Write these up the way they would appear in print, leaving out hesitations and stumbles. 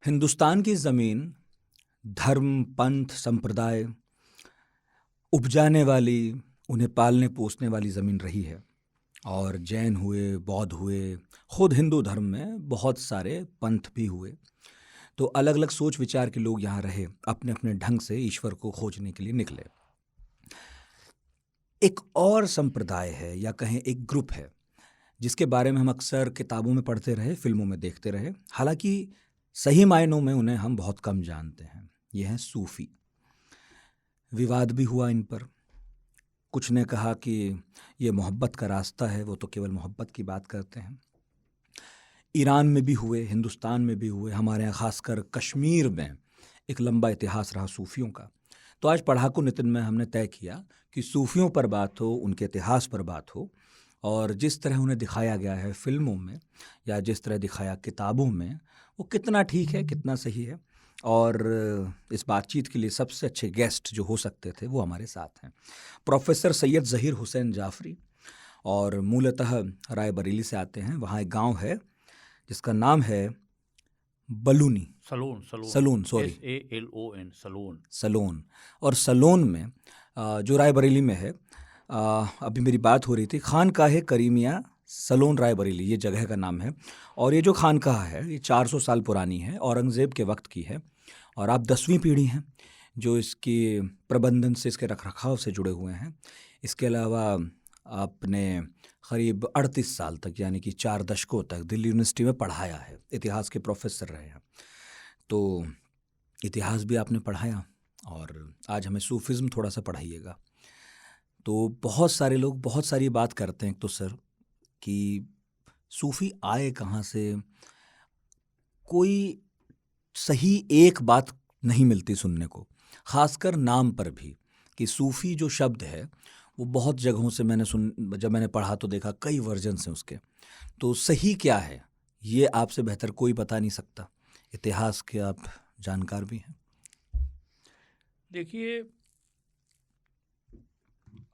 हिंदुस्तान की ज़मीन धर्म, पंथ, संप्रदाय उपजाने वाली, उन्हें पालने पोसने वाली ज़मीन रही है। और जैन हुए, बौद्ध हुए, खुद हिंदू धर्म में बहुत सारे पंथ भी हुए। तो अलग अलग सोच विचार के लोग यहाँ रहे, अपने अपने ढंग से ईश्वर को खोजने के लिए निकले। एक और संप्रदाय है या कहें एक ग्रुप है जिसके बारे में हम अक्सर किताबों में पढ़ते रहे, फिल्मों में देखते रहे, हालांकि सही मायनों में उन्हें हम बहुत कम जानते हैं। ये हैं सूफ़ी। विवाद भी हुआ इन पर। कुछ ने कहा कि ये मोहब्बत का रास्ता है, वो तो केवल मोहब्बत की बात करते हैं। ईरान में भी हुए, हिंदुस्तान में भी हुए, हमारे यहाँ खासकर कश्मीर में एक लंबा इतिहास रहा सूफ़ियों का। तो आज पढ़ाकू नितिन में हमने तय किया कि सूफ़ियों पर बात हो, उनके इतिहास पर बात हो, और जिस तरह उन्हें दिखाया गया है फिल्मों में या जिस तरह दिखाया किताबों में, वो कितना ठीक है, कितना सही है। और इस बातचीत के लिए सबसे अच्छे गेस्ट जो हो सकते थे वो हमारे साथ हैं। प्रोफेसर सैयद ज़हीर हुसैन जाफ़री, और मूलतः रायबरेली से आते हैं। वहाँ एक गांव है जिसका नाम है बलूनी, salon, sorry, SALON, salon. Salon. और सलोन में जो रायबरेली में है, अभी मेरी बात हो रही थी, खानकाह करीमिया सलोन रायबरेली ये जगह का नाम है। और ये जो खानकाह है ये 400 साल पुरानी है, औरंगज़ेब के वक्त की है। और आप 10वीं पीढ़ी हैं जो इसके प्रबंधन से, इसके रखरखाव से जुड़े हुए हैं। इसके अलावा आपने करीब 38 साल तक, यानी कि 4 दशकों तक दिल्ली यूनिवर्सिटी में पढ़ाया है, इतिहास के प्रोफेसर रहे हैं। तो इतिहास भी आपने पढ़ाया और आज हमें सूफिज़्म थोड़ा सा पढ़ाइएगा। तो बहुत सारे लोग बहुत सारी बात करते हैं तो सर कि सूफ़ी आए कहाँ से, कोई सही एक बात नहीं मिलती सुनने को, ख़ासकर नाम पर भी, कि सूफ़ी जो शब्द है वो बहुत जगहों से जब मैंने पढ़ा तो देखा कई वर्जन्स हैं उसके। तो सही क्या है ये आपसे बेहतर कोई बता नहीं सकता, इतिहास के आप जानकार भी हैं। देखिए,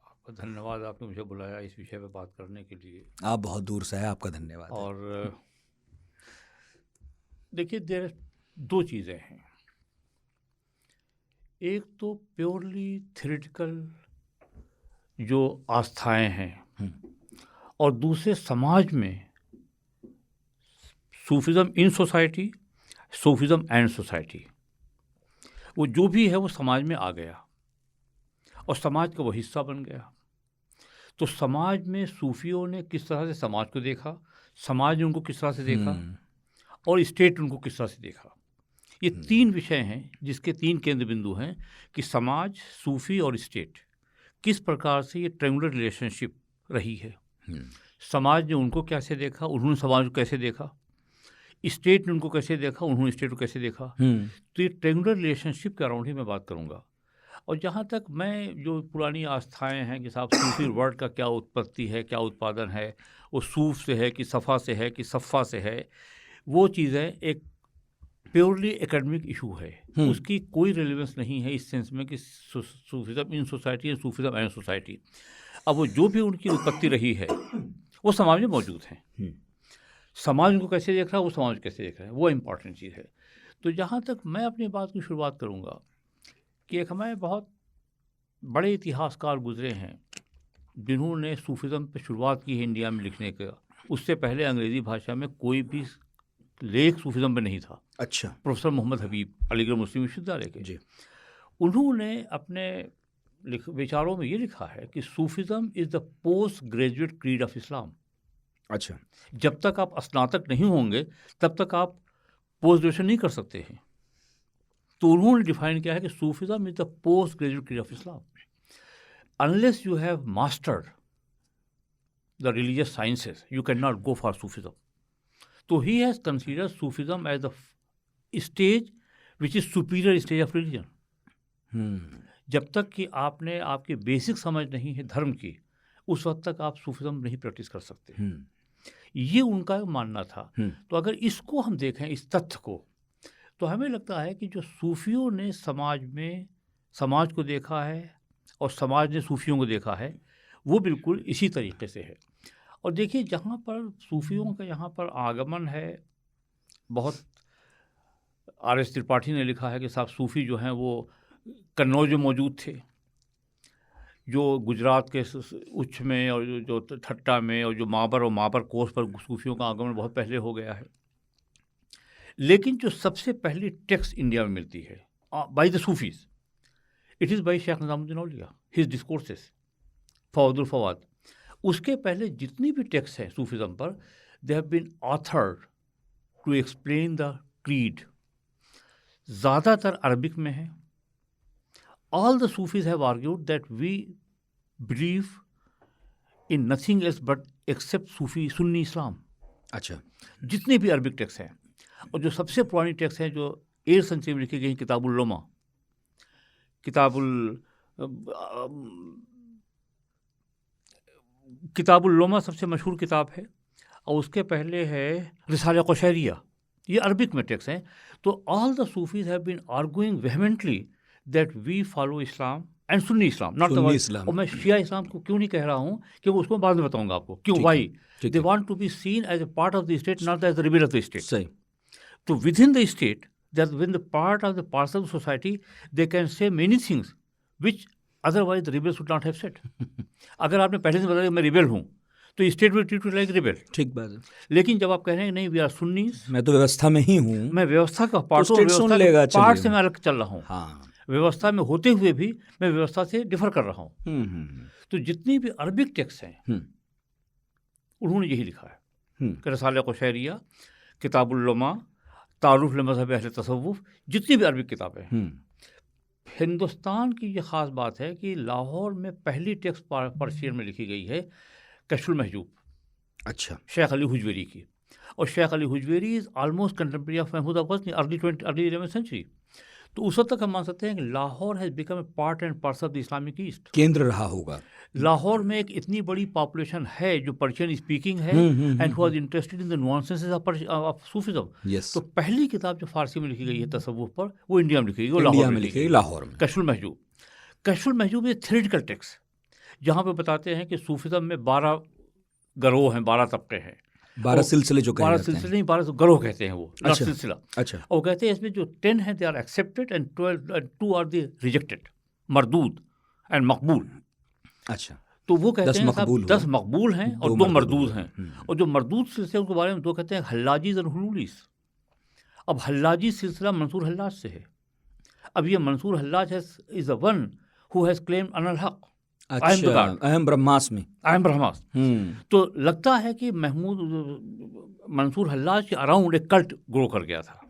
आपका धन्यवाद, आपने मुझे बुलाया इस विषय पे बात करने के लिए। आप बहुत दूर से हैं, आपका धन्यवाद। और देखिए, देर 2 चीज़ें हैं। एक तो प्योरली थ्योरेटिकल जो आस्थाएं हैं, और दूसरे समाज में Sufism in society, Sufism and society, वो जो भी है वो समाज में आ गया और समाज का वो हिस्सा बन गया। तो समाज में सूफियों ने किस तरह से समाज को देखा, समाज ने उनको किस तरह से देखा, और स्टेट उनको किस तरह से देखा। ये 3 विषय हैं जिसके 3 केंद्र बिंदु हैं कि समाज, सूफी और स्टेट किस प्रकार से ये ट्रायंगुलर रिलेशनशिप रही है। समाज ने उनको कैसे देखा, उन्होंने समाज को कैसे देखा, स्टेट ने उनको कैसे देखा, उन्होंने स्टेट को कैसे देखा। तो ये ट्रायंगुलर रिलेशनशिप के अराउंड ही मैं बात करूँगा। और जहाँ तक मैं जो पुरानी आस्थाएं हैं कि साहब सूफी वर्ड का क्या उत्पत्ति है, क्या उत्पादन है, वो सूफ से है कि सफ़ा से है कि सफ़ा से है, वो चीज़ें एक प्योरली एकेडमिक इशू है। उसकी कोई रेलिवेंस नहीं है इस सेंस में कि सूफिज़म इन सोसाइटी है, सूफिज़म एंड सोसाइटी। अब वो जो भी उनकी उत्पत्ति रही है वो समाज में मौजूद है। समाज उनको कैसे देख रहा है, वो समाज कैसे देख रहा है, वो इम्पॉर्टेंट चीज़ है। तो जहाँ तक मैं अपनी बात की शुरुआत करूँगा कि एक हमें बहुत बड़े इतिहासकार गुजरे हैं जिन्होंने सूफिज़म पे शुरुआत की है इंडिया में लिखने का। उससे पहले अंग्रेज़ी भाषा में कोई भी लेख सूफिज़म पे नहीं था। अच्छा। प्रोफेसर मोहम्मद हबीब, अलीगढ़ मुस्लिम विश्वविद्यालय के जी। उन्होंने अपने विचारों में ये लिखा है कि Sufism is the post graduate creed of इस्लाम। अच्छा। जब तक आप स्नातक नहीं होंगे तब तक आप पोस्ट ग्रेजुएशन नहीं कर सकते हैं। तो उन्होंने डिफाइन किया है कि Sufism is the post graduate creed of Islam. Unless you have mastered the religious sciences you can not go for Sufism. तो he has considered Sufism as the stage which is superior stage of religion. जब तक कि आपने आपकी basic समझ नहीं है धर्म की, उस वक्त तक आप सूफिज़म नहीं प्रैक्टिस कर सकते। ये उनका मानना था। तो अगर इसको हम देखें, इस तथ्य को, तो हमें लगता है कि जो सूफियों ने समाज में समाज को देखा है और समाज ने सूफियों को देखा है वो बिल्कुल इसी तरीके से है। और देखिए, जहाँ पर सूफियों का यहाँ पर आगमन है बहुत R.S. त्रिपाठी ने लिखा है कि साहब सूफ़ी जो हैं वो कन्नौज में मौजूद थे, जो गुजरात के उच्च में और जो ठट्टा में और जो माबर और माबर कोस पर सूफियों का आगमन बहुत पहले हो गया है। लेकिन जो सबसे पहली टेक्स्ट इंडिया में मिलती है by the Sufis, it is by Sheikh Nizamuddin Auliya, his discourses Fawadul Fawad. उसके पहले जितनी भी टेक्स्ट हैं सूफिज़म पर, they have been authored to explain the creed. ज़्यादातर अरबिक में है। All the Sufis have argued that we believe in nothing else but except Sufi Sunni इस्लाम। अच्छा, जितने भी अरबिक टेक्स्ट हैं, और जो सबसे पुरानी टेक्स्ट हैं जो 8th सेंचुरी में लिखी गई, किताबुल लोमा, किताबुल लोमा सबसे मशहूर किताब है, और उसके पहले है रिसाला कुशैरिया, ये अरबिक में टेक्स्ट हैं। तो all the Sufis have been arguing vehemently that we follow Islam and Sunni Islam, not the Islam. और मैं शिया इस्लाम को क्यों नहीं कह रहा हूँ, क्योंकि उसको बाद में बताऊंगा आपको क्यों। Why they want to be seen as a part of the state, not as the rebel of the state. सही। तो with in the state, that with the part of the parts of the society, they can say many things which otherwise the rebels would not have said. अगर आपने पहले से बताया मैं rebel हूँ, तो state will treat you like rebel. ठीक बात है। लेकिन जब आप कह रहे हैं नहीं, वी आर सुन्नीस, मैं तो व्यवस्था में ही हूँ, मैं व्यवस्था का पार्ट हूँ, पार्ट से मैं अलग चल रहा हूँ। हाँ, व्यवस्था में होते हुए भी मैं व्यवस्था से डिफर कर रहा हूँ। तो जितनी भी अरबिक टेक्स्ट हैं उन्होंने यही लिखा है कि रसाला कुशैरिया, किताबुल लुमा, तारुफ मज़हब अहले तसव्वुफ, जितनी भी अरबिक किताबें हैं। हिंदुस्तान की ये ख़ास बात है कि लाहौर में पहली टेक्स्ट पर्शियन में लिखी गई है, कश्फुल महजूब, अच्छा, शेख अली हुजवेरी की। और Sheikh Ali Hujwiri is almost contemporary of Mahmud Abbas in early 11th century. तो उस वक्त तक हम मान सकते हैं कि Lahore has become a part and parcel of the Islamic east, केंद्र रहा होगा। लाहौर में एक इतनी बड़ी पॉपुलेशन है जो पर्शियन स्पीकिंग है and who was interested in the nuances of Sufism. तो पहली किताब जो फारसी में लिखी गई है तसव्वुफ पर, वो इंडिया में लिखी गई, वो लाहौर में लिखी गई, लाहौर में। कश्फुल महजूब, कश्फुल महजूब ये थ्योरेटिकल टेक्स्ट, जहाँ पे बताते हैं कि सूफिज्म में 12 गरोह हैं, 12 तबके हैं, 12 सिलसिले जो 12 सिलसिले नहीं, 12 गरोह कहते हैं वो, नॉट सिलसिला। अच्छा। और कहते हैं इसमें जो 10 हैं they are accepted and 2 are the rejected, मरदूद एंड मकबूल। अच्छा, तो वो कहते हैं 10 मकबूल हैं और 2 मरदूद हैं। और जो मरदूद सिलसिले उनके बारे में 2 कहते हैं हल्लाजीज़ और हुलूलीस। अब हल्लाजी सिलसिला मंसूर हल्लाज से है। अब ये Mansur Hallaj is the one who has claimed अनल हक, अहम ब्रह्मास्मि, अहम ब्रह्मास्मि। तो लगता है कि मंसूर हल्लाज के अराउंड एक कल्ट ग्रो कर गया था।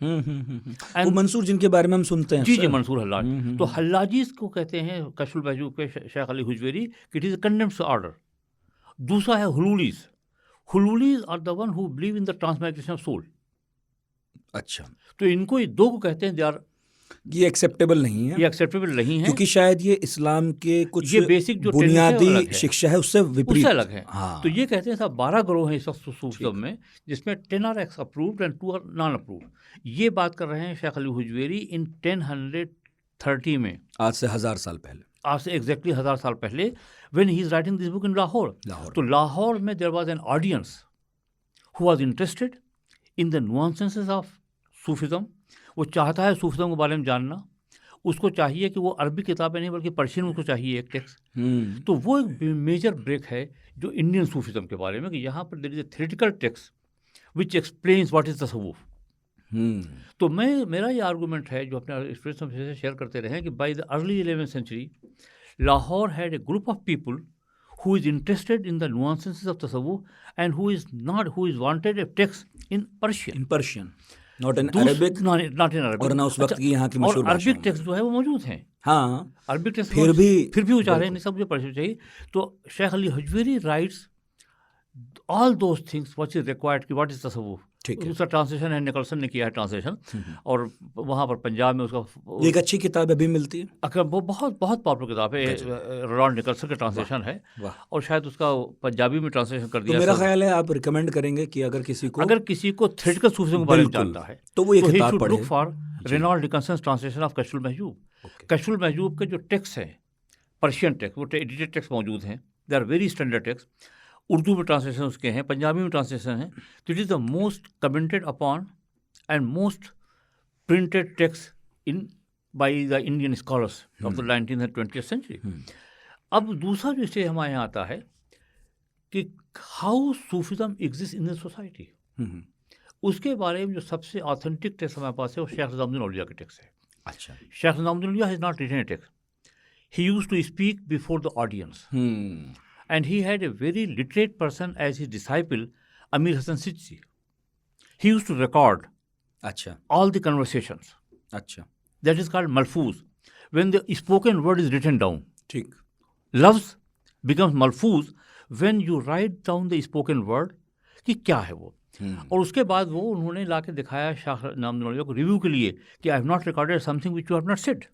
वो मंसूर जिनके बारे में हम सुनते हैं। जी, मंसूर हल्लाज। तो हल्लाजीज को कहते हैं कश्फुल महजूब के Sheikh Ali Hujwiri, it is a condemned order. दूसरा है Hululis. Hululis are the one who believe in the transmigration of soul. अच्छा, तो इनको ये 2 को कहते हैं, दे आर, ये एक्सेप्टेबल नहीं है, ये एक्सेप्टेबल नहीं है, क्योंकि शायद ये इस्लाम के कुछ ये बेसिक जो बुनियादी शिक्षा है उससे विपरीत, उससे अलग है। हाँ। तो ये कहते हैं साहब 12 गरोह हैं इस वक्त सूफिज्म में, जिसमें 10 are approved and 2 are non approved. ये बात कर रहे हैं शेख अली हुजवेरी इन 1030 में, आज से 1000 साल पहले, आज से एग्जैक्टली 1000 साल पहले, when he is writing this book in Lahore. तो लाहौर में there was an audience who was interested in the nuances of Sufism. वो चाहता है सूफिज्म के बारे में जानना, उसको चाहिए कि वो अरबी किताबें नहीं बल्कि पर्शियन उसको चाहिए एक टेक्स्ट। तो वो एक मेजर ब्रेक है जो इंडियन सूफिज्म के बारे में, कि यहाँ पर there is a theoretical text which explains what is tasawwuf. तो मेरा ये आर्गूमेंट है जो अपने एक्सपीरियंस से शेयर करते रहे कि by the early 11th century Lahore had a group of people who is interested in the nuances of tasawwuf and who is wanted a text in Persian, not in Arabic, not in Arabic। और ना उस वक्त की यहाँ की मशहूर भाषा। Arabic text जो है वो मौजूद हैं, हाँ, अरबिक टेक्स्ट फिर भी वो चाह रहे हैं नहीं, सब मुझे पर्शियन चाहिए। तो Sheikh Ali Hujwiri writes all those things what is required कि व्हाट इज तसव्वुफ। उसका ट्रांसलेशन है, निकलसन ने किया है ट्रांसलेशन, और वहाँ पर पंजाब में उसका एक अच्छी किताब अभी मिलती है, अगर वो बहुत पॉपुलर किताब है, रोनाल्ड निकलसन का ट्रांसलेशन है, और शायद उसका पंजाबी में ट्रांसलेशन कर दिया। तो मेरा ख्याल है आप रिकमेंड करेंगे कि अगर किसी को थ्योरेटिकल सूफिज्म के बारे में जानता है तो वो ये किताब पढ़े, look for Ronald Nicholson translation of Kashful Mahjub. Kashful Mahjub के जो टेक्स्ट हैं पर्शियन टेक्स्ट, वो एडिटेड टेक्स्ट मौजूद हैं, they are very standard text. Urdu में ट्रांसलेशन उसके हैं, पंजाबी में ट्रांसलेशन है। तो it is the most commented upon and most printed texts by the Indian scholars of the 19th and 20th century. अब दूसरा जो स्टेज हमारे यहाँ आता है कि how Sufism exist in the society, उसके बारे में जो सबसे ऑथेंटिक टेक्स्ट हमारे पास है वो शेख निजामुद्दीन औलिया का टेक्स्ट है. अच्छा. Sheikh Nizamuddin Auliya has not written a text. He used to speak before the audience, and he had a very literate person as his disciple, Amir Hassan Sidsi. He used to record अच्छा. all the conversations. अच्छा. That is called malfuz. When the spoken word is written down. ठीक. Lafz becomes malfuz when you write down the spoken word कि क्या है वो. और उसके बाद वो उन्होंने ला के दिखाया शाह निजामुद्दीन औलिया को रिव्यू के लिए कि I have not recorded something which you have not said.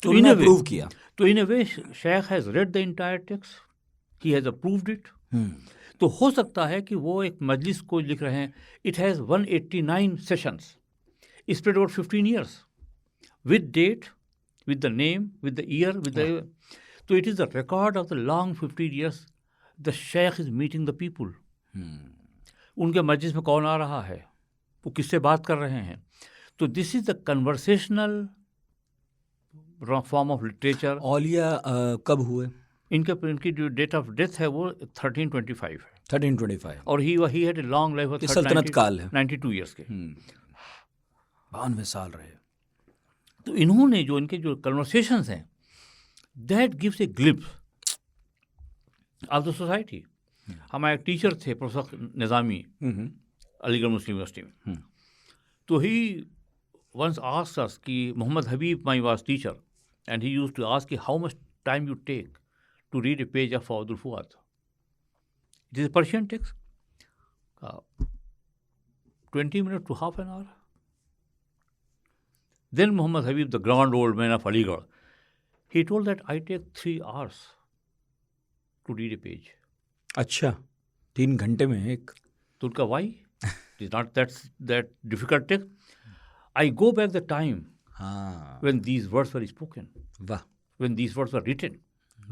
तो इन्हें प्रूव किया. तो in a way Sheikh has read the entire text, he has approved it. तो हो सकता है कि वो एक मजलिस को लिख रहे हैं. It has 189 sessions spread over 15 years with date, with the name, with the year, with the. So it is the record of the long 15 years. The Sheikh is meeting the people. उनके मजलिस में कौन आ रहा है, वो किससे बात कर रहे हैं. तो this is the conversational form of literature. Auliya कब हुए? इनकी जो डेट ऑफ डेथ है वो 1325 है. 1325. और he had a long life. सल्तनत काल है. 92 years के. 92 साल रहे. तो इन्होंने जो इनके जो कन्वर्सेशंस हैं, that gives a glimpse of the society. हमारे एक टीचर थे professor Nizami Aligarh Muslim University में. तो ही वंस आस्क्ड अस कि Mohammad Habib my was teacher and he used to ask कि how much time you take to read a page of Abdul Fuad. It is a Persian text. 20 minutes to half an hour. Then Muhammad Habib, the grand old man of Aligarh, he told that I take 3 hours to read a page. अच्छा, 3 घंटे में एक. तो उनका why? It is not that difficult text. I go back the time when these words were spoken. वाह. When these words were written.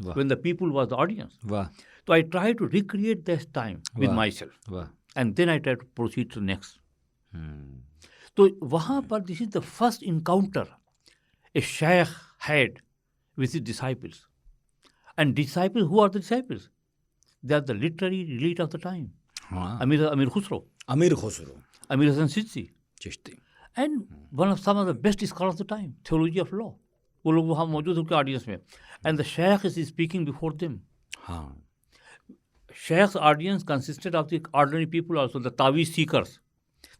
वाह. When the people was the audience. वाह. So I try to recreate this time with वाह. myself. वाह. And then I try to proceed to the next. तो वहाँ पर this is the first encounter a sheikh had with his disciples. And disciples, who are the disciples? They are the literary elite of the time. Amir Khusro. Amir Khusro. Amir Hassan Sidsi. Chishti. And one of some of the best scholars of the time, theology of law. वो लोग वहाँ मौजूद उनके audience में. And the sheikh is speaking before them. हाँ. Sheikh's audience consisted of the ordinary people also, the taweez seekers,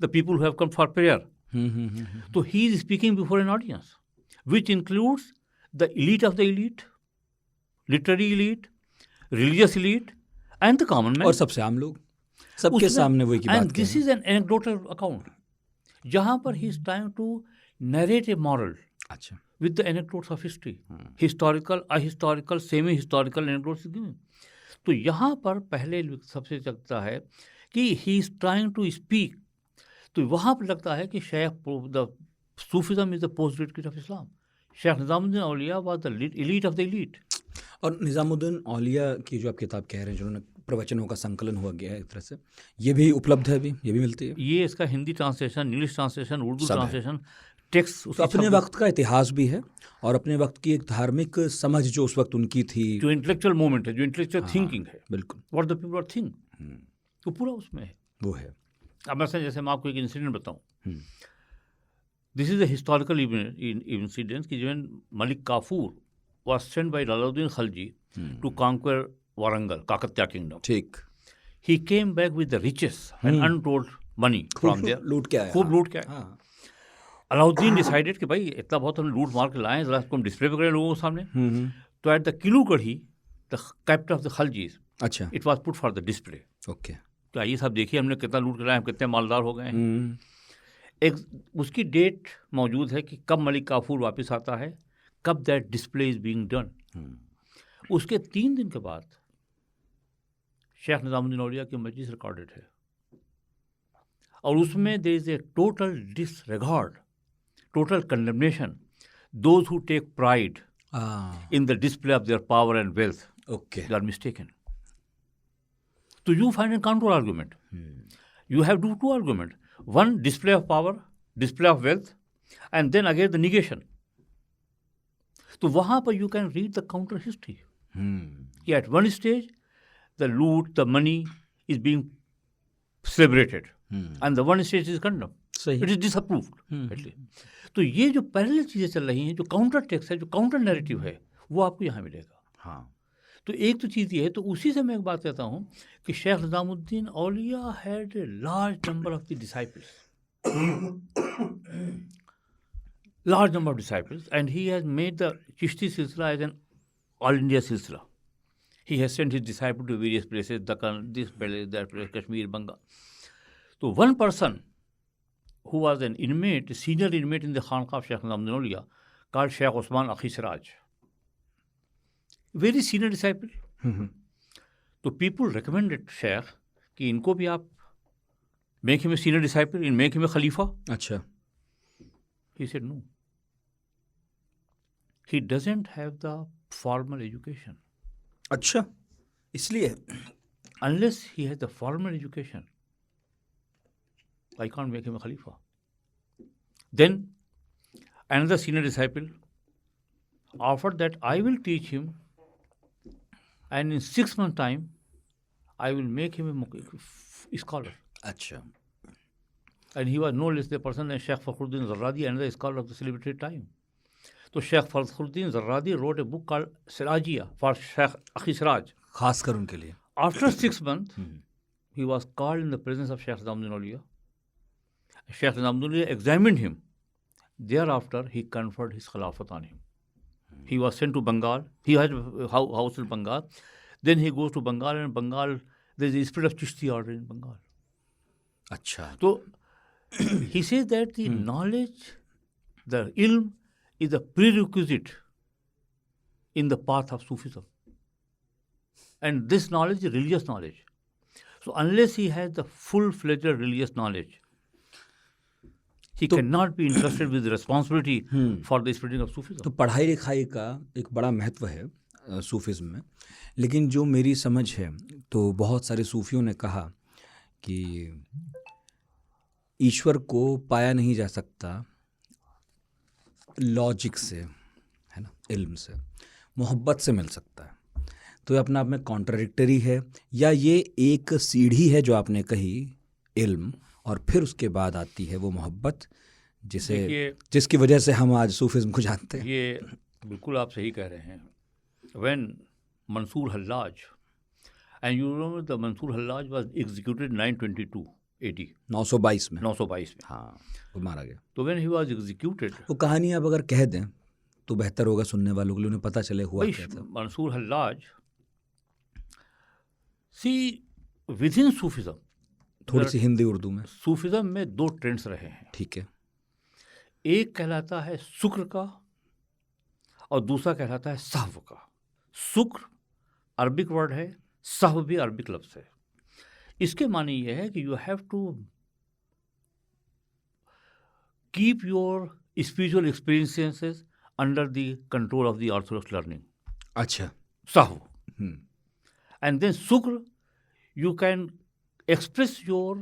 the people who have come for prayer. So he is speaking before an audience, which includes the elite of the elite, literary elite, religious elite, and the common man. और सबसे आम लोग, सबके सामने वही की बात. And this is an anecdotal account, जहाँ पर he is trying to narrate a moral. अच्छा. With the anecdotes of history, historical, ahistorical, semi-historical anecdotes given. तो यहाँ पर पहले सबसे लगता है कि he is trying to speak. तो वहाँ पर लगता है कि Sheikh the Sufism is the post-decade of Islam. Sheikh Nizamuddin Auliya was the elite of the elite. और निज़ामुद्दीन औलिया की जो आप किताब कह रहे हैं, जिन्होंने प्रवचनों का संकलन हुआ गया है एक तरह से, ये भी उपलब्ध है अभी, ये भी मिलती है. ये इसका Hindi translation, English translation, Urdu translation, text. तो अपने वक्त का इतिहास भी है और अपने वक्त की एक धार्मिक समझ जो उस वक्त उनकी थी, जो इंटेलेक्चुअल मोमेंट है, जो इंटेलेक्चुअल थिंकिंग है, बिल्कुल, what the people are think, तो पूरा उसमें है. वो है. अब मैं जैसे मैं आपको एक इंसिडेंट बताऊं. This is a historical incident कि जब Malik Kafur was sent by Jalaluddin Khalji to conquer Warangal, Kakatiya kingdom. ठीक. He came back with the riches and untold money from there. लूट के आया. खूब लूट के आया. अलाउद्दीन डिसाइडेड कि भाई इतना बहुत हम लूट मार के लाए, जरा इसको हम डिस्प्ले पे करें लोगों के सामने. तो at the Kilugarhi, the capital of the Khaljis, अच्छा, it was put for the display. Okay. तो आइए साहब देखिए हमने कितना लूट के लाए, हम कितने मालदार हो गए हैं. एक उसकी डेट मौजूद है कि कब मलिक काफूर वापस आता है, कब that display is being done. उसके 3 दिन के बाद शेख निज़ामुद्दीन औलिया की मजलिस रिकॉर्डेड है और उसमें there is a total disregard, total condemnation, those who take pride in the display of their power and wealth. Okay. They are mistaken. So you find a counter argument. You have two arguments. One, display of power, display of wealth, and then again the negation. तो वहाँ पर you can read the counter history. कि at one stage the loot, the money is being celebrated, and the one stage is condemned. सही It is disapproved. at least. तो ये जो parallel चीज़ें चल रही हैं, जो काउंटर टेक्स्ट है, जो काउंटर नैरेटिव है, वो आपको यहाँ मिलेगा. हाँ. तो एक तो चीज़ ये है. तो उसी से मैं एक बात कहता हूँ कि Sheikh Nizamuddin Auliya had a large number of the disciples, large number of disciples, and he has made the Chishti Silsila as an all India Silsila. He has sent his disciples to various places, Dakkan, this place, that place, Kashmir, Bengal. So one person who was an inmate, senior inmate in the Khanqa of Sheikh Nizamuddin Auliya, called Sheikh Osman Akhi Siraj. Very senior disciple. So people recommended Sheikh कि इनको भी आप make him a senior disciple, in make him a Khalifa. अच्छा. He said no. He doesn't have the formal education. अच्छा, इसलिए Unless he has the formal education, I can't make him a Khalifa. Then another senior disciple offered that I will teach him, and in 6 months' time, I will make him a scholar. अच्छा. And he was no less the person than Sheikh Fakhruddin Zarradi, another scholar of the celebrated time. So Sheikh Fakhruddin Zarradi wrote a book called Sirajia for Sheikh Akhi Siraj. खास कर उनके लिए. After 6 months, he was called in the presence of Sheikh Nizamuddin Auliya. Sheikh Nizamuddin Auliya examined him. Thereafter, he conferred his Khilafat on him. He was sent to Bengal. He had a house in Bengal. Then he goes to Bengal, and Bengal, there is a spirit of Chishti order in Bengal. अच्छा. So he says that the knowledge, the ilm, is a prerequisite in the path of Sufism. And this knowledge is religious knowledge. So unless he has the full-fledged religious knowledge, he cannot be entrusted with the responsibility for the spreading of Sufism. तो पढ़ाई लिखाई का एक बड़ा महत्व है Sufism में, लेकिन जो मेरी समझ है तो बहुत सारे सूफियों ने कहा कि ईश्वर को पाया नहीं जा सकता लॉजिक से, है ना, इल्म से, मोहब्बत से मिल सकता है. तो ये अपना आप में कॉन्ट्राडिक्टरी है, या ये एक सीढ़ी है जो आपने कही, इल्म, और फिर उसके बाद आती है वो मोहब्बत जिसकी वजह से हम आज सूफिज्म को जानते हैं. ये बिल्कुल आप सही कह रहे हैं. When Mansur Hallaj, and you know the Mansur Hallaj was executed 922 AD, 922 में. 922 में. हाँ, वो मारा गया. तो व्हेन ही वाज एग्जीक्यूटेड, वो कहानी आप अगर कह दें तो बेहतर होगा सुनने वालों के लिए, उन्हें पता चले हुआ क्या था. मंसूर हल्लाज, सी विदिन सूफिज्म, थोड़ी सी हिंदी उर्दू में. सूफिज्म में 2 ट्रेंड्स रहे हैं. ठीक है. एक कहलाता है शुक्र का और दूसरा कहलाता है सहव का. शुक्र अरबिक वर्ड है, सहव भी अरबिक लफ्ज़ है. इसके माने ये है कि you have to keep your spiritual experiences under the control of the orthodox learning. अच्छा. सहव. एंड देन शुक्र, you can express your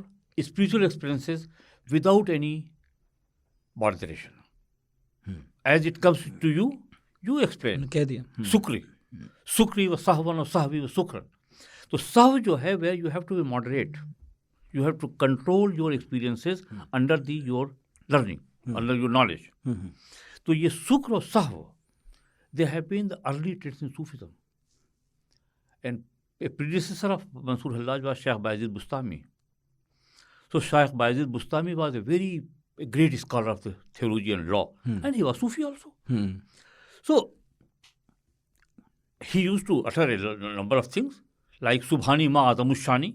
spiritual experiences without any moderation. As it comes to you, you explain. कह दिया. Sukri was sahvan or sahvi was sukran. So sahv जो है, where you have to be moderate. You have to control your experiences under your learning, under your knowledge. तो ये sukr और sahv, they have been the early traits in Sufism. And a predecessor of Mansoor Hallaj was Shaykh Bayezid Bustami. So Shaykh Bayezid Bustami was a great scholar of the theology and law, and he was Sufi also. So he used to utter a number of things like Subhani Ma Adamushani,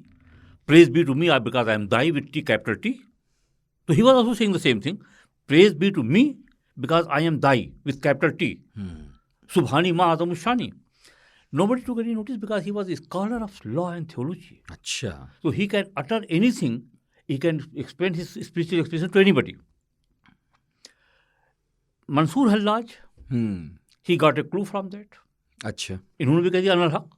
praise be to me because I am thy with T, capital T. So he was also saying the same thing, praise be to me because I am thy with capital T. Subhani Ma Adamushani. Nobody took any notice because he was a scholar of law and theology. अच्छा. So he can utter anything, he can explain his spiritual experience to anybody. Mansoor Hallaj, he got a clue from that. अच्छा. इन्होंने भी कह दिया अनल हक.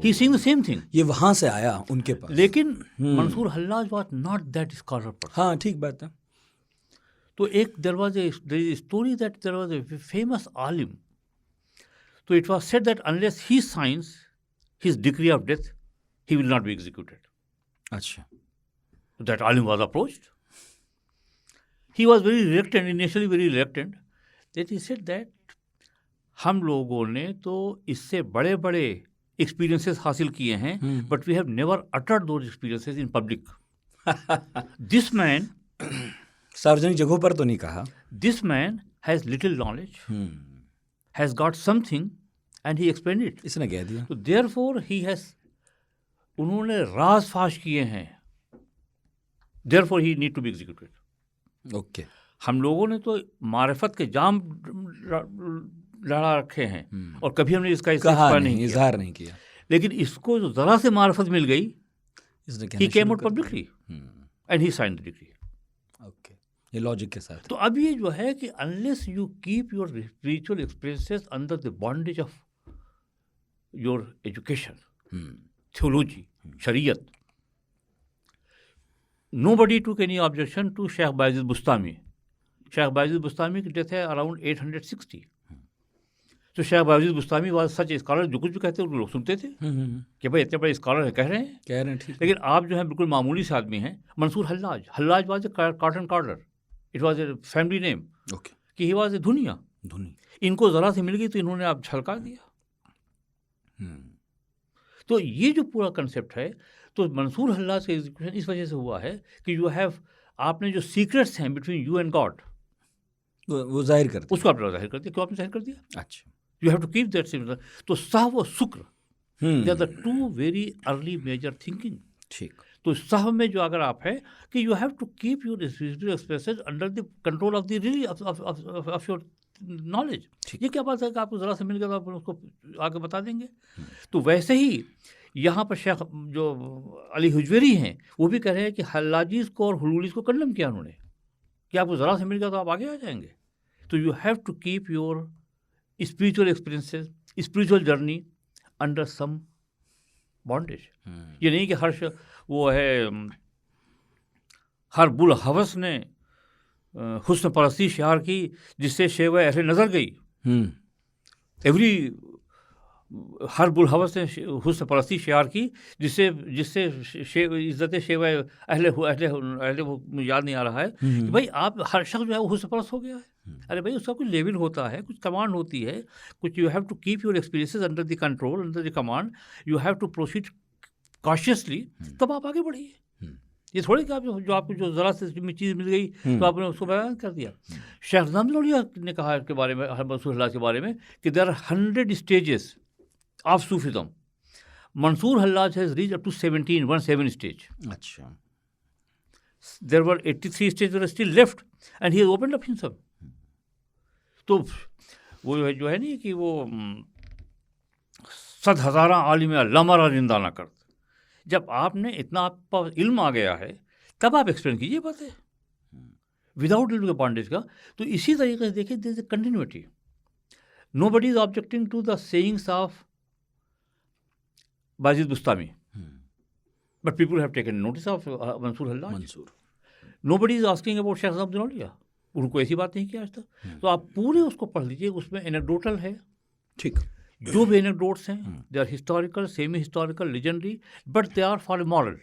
He is saying the same thing. ये वहाँ से आया उनके पास. लेकिन Mansoor Hallaj was not that scholar person. हाँ, ठीक बात है. तो एक there is a story that there was a famous alim. So it was said that unless he signs his decree of death, he will not be executed. अच्छा, That alim was approached. He was very reluctant, initially very reluctant. Then he said that हम लोगों ने तो इससे बड़े बड़े experiences हासिल किए हैं, but we have never uttered those experiences in public. This man, सार्वजनिक जगहों पर तो नहीं कहा। this man has little knowledge, has got something, and he explained it. इसने कह दिया। So therefore he has, उन्होंने राज फाश किए हैं, therefore he need to be executed. Okay, हम लोगों ने तो मारिफत के जाम लड़ा रखे हैं और कभी हमने इसका कहा इस्तेमाल नहीं, नहीं किया, इजहार नहीं किया। लेकिन इसको जो जरा से मारिफत मिल गई, इसने he कहना came शुरू out कर publicly दिया। and he signed the decree. Okay, ये लॉजिक के साथ। तो अब ये जो है कि unless you keep your spiritual experiences under the bondage of your education, theology, शरीयत, nobody took any objection to Sheikh Bayezid Bustami. Sheikh Bayezid Bustami की डेथ है around 860. तो Sheikh Bayezid Bustami was such scholar, जो कुछ भी कहते हैं लोग सुनते थे कि भाई इतने बड़े स्कॉलर है, कह रहे हैं, ठीक। लेकिन आप जो है बिल्कुल मामूली से आदमी हैं। Mansoor Hallaj was a cotton कार्डर, it was a family name, okay, कि ही वाज ए धुनिया। इनको ज़रा से मिल गई तो इन्होंने आप झलका दिया। तो ये जो पूरा कंसेप्ट है, तो मंसूर हल्लाज का एग्जीक्यूशन इस वजह से हुआ है कि यू हैव, आपने जो सीक्रेट्स हैं बिटवीन यू एंड गॉड, वो जाहिर करते, उसको आपने जाहिर कर दिया। क्यों आपने जाहिर कर दिया? अच्छा, you have to keep that similar. तो साहब व शुक्र, they are the two very early major thinking. ठीक। तो साहब में जो अगर आप है कि you have to keep your spiritual expresses under the control of the of your knowledge. ये क्या बात है कि आपको ज़रा से मिल गया तो आप उसको आगे बता देंगे। तो वैसे ही यहाँ पर शेख जो अली हुजवेरी हैं, वो भी कह रहे हैं कि हल्लाजीज़ को और हुलूलीज़ को कंडम किया उन्होंने, कि आपको ज़रा से मिल गया तो आप आगे आ जाएंगे। तो you have to keep your spiritual experiences, spiritual journey under some bondage. ये नहीं कि वो है हर बुल हवस ने हुस्न परस्ती शार की जिससे शेवा ऐसे नजर गई। हर बुल हवस ने हुस्न परस्ती शार की जिससे इज्जत शेवा अहले मुझे याद नहीं आ रहा है कि भाई आप हर शख्स जो है वो हुस्न परस्त हो गया है। अरे भाई उसका कुछ लेवल होता है, कुछ कमांड होती है, कुछ you have to keep your experiences under the control, under the command, you have to proceed cautiously, तब आप आगे बढ़िए। ये थोड़ी कि आप जो आपको जो ज़रा से चीज़ मिल गई तो आपने उसको बयान कर दिया। शेख नज़रुल्लाह ने कहा के बारे में, मंसूर हल्लाज के बारे में, कि there are 100 stages of Sufism. Mansur Hallaj has reached up to 17 stage. अच्छा, there were 83 stage were still left and he has opened up himself. तो वो जो है नहीं कि वो 100,000 आलिम लमरा जिंदा ना कर। जब आपने इतना आप पर इल्म आ गया है तब आप एक्सप्लेन कीजिए बातें विदाउट इल्म के बॉन्डेज का। तो इसी तरीके से देखिए, there is a continuity. Nobody is objecting to the sayings of Bayazid Bustami, but people have taken notice of Mansur Hallaj. Nobody is asking about Sheikh Nasrullah, उनको ऐसी बात नहीं की आज तक। तो आप पूरे उसको पढ़ लीजिए, उसमें एनेक्डोटल है, ठीक, जो भी एनेक्डोट्स हैं they are historical, semi historical, legendary, but they are for moral.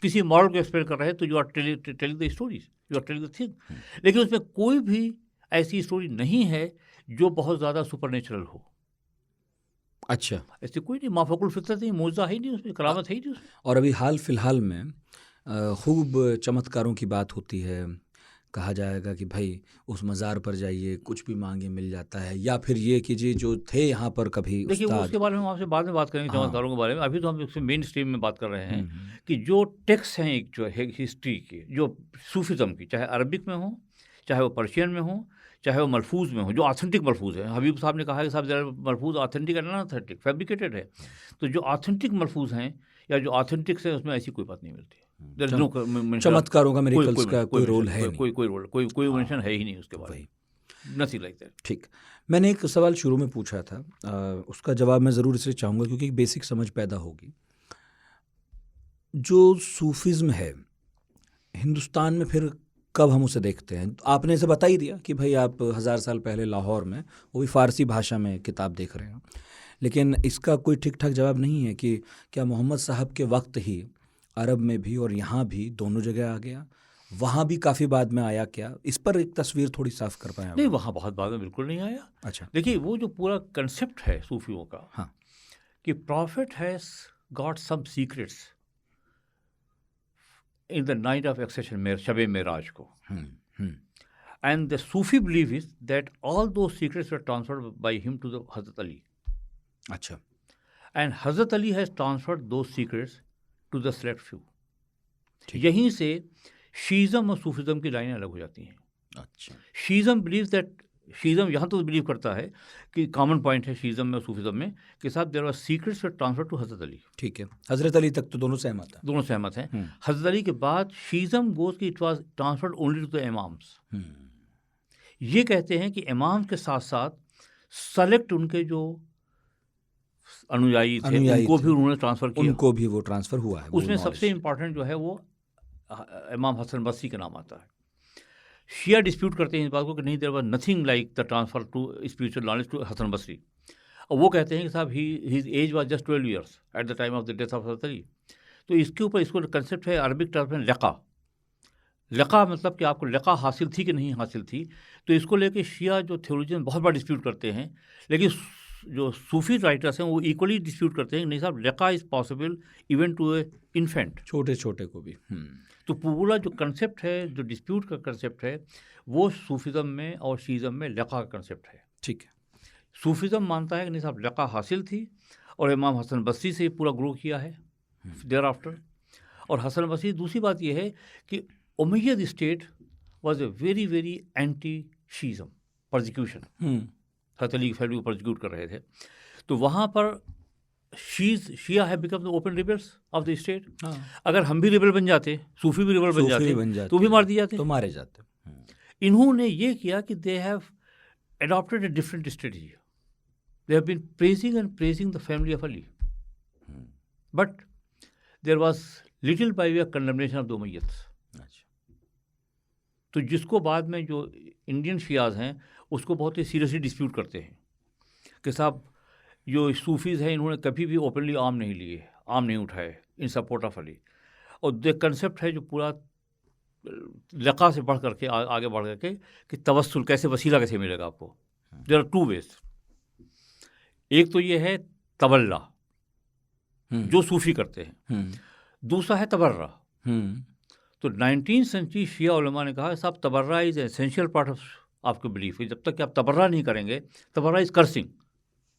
किसी मॉरल को एक्सप्लेन कर रहे हैं तो you are telling the stories, you are telling the thing. लेकिन उसमें कोई भी ऐसी स्टोरी नहीं है जो बहुत ज़्यादा सुपरनेचुरल हो। अच्छा, ऐसी कोई नहीं, माफकुल फितरत नहीं, मौजज़ा ही नहीं उसमें, करामत है ही नहीं उसमें। और अभी हाल फिलहाल में खूब चमत्कारों की बात होती है। कहा जाएगा कि भाई उस मज़ार पर जाइए, कुछ भी मांगे मिल जाता है, या फिर ये कीजिए जो थे यहाँ पर कभी। देखिए वो उसके बारे में हम आपसे बाद में बात करेंगे, चमत्कारों के बारे में। अभी तो हम उससे मेन स्ट्रीम में बात कर रहे हैं कि जो टेक्स्ट हैं एक जो है हिस्ट्री के, जो सूफिज़म की, चाहे अरबिक में हो, चाहे वो पर्शियन में हो, चाहे वो मलफूज में हो, जो ऑथेंटिक मलफूज है। हबीब साहब ने कहा कि साहब मलफूज ऑथेंटिक एंड अनऑथेंटिक, फैब्रिकेटेड है। तो जो ऑथेंटिक मलफूज हैं या जो ऑथेंटिक्स है, उसमें ऐसी कोई बात नहीं मिलती। चमत्कारों का, मिरेकल्स का कोई रोल है नहीं, कोई मेंशन है ही नहीं उसके बारे में, नथिंग लाइक दैट। ठीक, मैंने एक सवाल शुरू में पूछा था, उसका जवाब मैं ज़रूर इसलिए चाहूँगा क्योंकि एक बेसिक समझ पैदा होगी। जो सूफिज़्म है हिंदुस्तान में फिर कब हम उसे देखते हैं? तो आपने इसे बता ही दिया कि भाई आप 1000 साल पहले लाहौर में, वो भी फ़ारसी भाषा में किताब देख रहे हैं। लेकिन इसका कोई ठीक-ठाक जवाब नहीं है कि क्या मोहम्मद साहब के वक़्त ही अरब में भी और यहाँ भी दोनों जगह आ गया? वहाँ भी काफ़ी बाद में आया क्या? इस पर एक तस्वीर थोड़ी साफ़ कर पाएँ आप? नहीं, वहाँ बहुत बाद में बिल्कुल नहीं आया। अच्छा। देखिए, वो जो पूरा कंसेप्ट है सूफियों का, हाँ। कि prophet has got some secrets in the night of ascension में, शब मेराज को, and the Sufi belief is that all those secrets were transferred by him to the Hazrat Ali, अच्छा। and Hazrat Ali has transferred those secrets to the select few. ठीक। यहीं से शीज़म और Sufism की लाइनें अलग हो जाती हैं। अच्छा। शीज़म बिलीव दैट, शीज़म यहाँ तो बिलीव करता है कि कॉमन पॉइंट है शीज़म में और सूफिज़म में कि साहब there were secrets were transfer to Hazrat Ali. ठीक है, हज़रत अली तक तो दोनों सहमत हैं। दोनों सहमत हैं। हज़रत अली के बाद शीज़म गोज़ कि it was transferred only to the imams. ये कहते हैं कि इमाम के साथ साथ सेलेक्ट उनके जो अनुयायी थे उनको भी उन्होंने ट्रांसफ़र किया, उनको भी वो ट्रांसफ़र हुआ है। उसमें सबसे इम्पॉर्टेंट जो है वो इमाम हसन बसरी का नाम आता है। शिया डिस्प्यूट करते हैं इस बात को कि नहीं, there was nothing like the transfer to spiritual knowledge to Hasan Basri. और वो कहते हैं कि साहब his age was just 12 years at the time of the death of Hazrat Ali. तो इसके ऊपर इसको कंसेप्ट है अरबिक टर्म में लक़ा। लक़ा मतलब कि आपको लक़ा हासिल थी कि नहीं हासिल थी। तो इसको लेके शिया जो थ्योलॉजियन बहुत बड़ा डिस्प्यूट करते हैं, लेकिन जो सूफी राइटर्स हैं वो इक्वली डिस्प्यूट करते हैं कि नहीं साहब, liqa is possible even to a infant, छोटे छोटे को भी। तो पूरा जो कंसेप्ट है, जो डिस्प्यूट का कंसेप्ट है, वो सूफिज़म में और शीज़म में लक़ा का कंसेप्ट है। ठीक है। सूफिज़म मानता है कि नहीं साहब, लक़ा हासिल थी और इमाम हसन बसरी से पूरा ग्रो किया है देयर आफ्टर। और हसन बसरी, दूसरी बात ये है कि Umayyad state was a very very anti Shiism persecution. Hazrat Ali की फैमिली को परसिक्यूट कर रहे थे, तो वहाँ पर शिया है become the open rebels of the state. अगर हम भी रिबल बन जाते, सूफी भी रिबल बन जाते तो भी मार दिए जाते, तो मारे जाते। इन्होंने ये किया कि they have adopted a different strategy. They have been praising and praising the family of Ali, but there was little by way condemnation of the Umayyads. तो जिसको बाद में जो इंडियन शियाज हैं उसको बहुत ही सीरियसली डिस्प्यूट करते हैं कि साहब जो सूफीज़ हैं इन्होंने कभी भी ओपनली आर्म नहीं लिए, आर्म नहीं उठाए इन सपोर्ट ऑफ अली। और द कंसेप्ट है जो पूरा लक़ा से बढ़ करके आगे बढ़ करके कि तवस्सुल कैसे, वसीला कैसे मिलेगा आपको। There are two ways. एक तो ये है तवल्ला जो सूफी करते हैं, दूसरा है तबर्रा। तो 19th सेंचुरी शिया उलमा ने कहा साहब tabarra is essential part of आपके बिलीफ। जब तक कि आप तबर्रा नहीं करेंगे, tabarra is cursing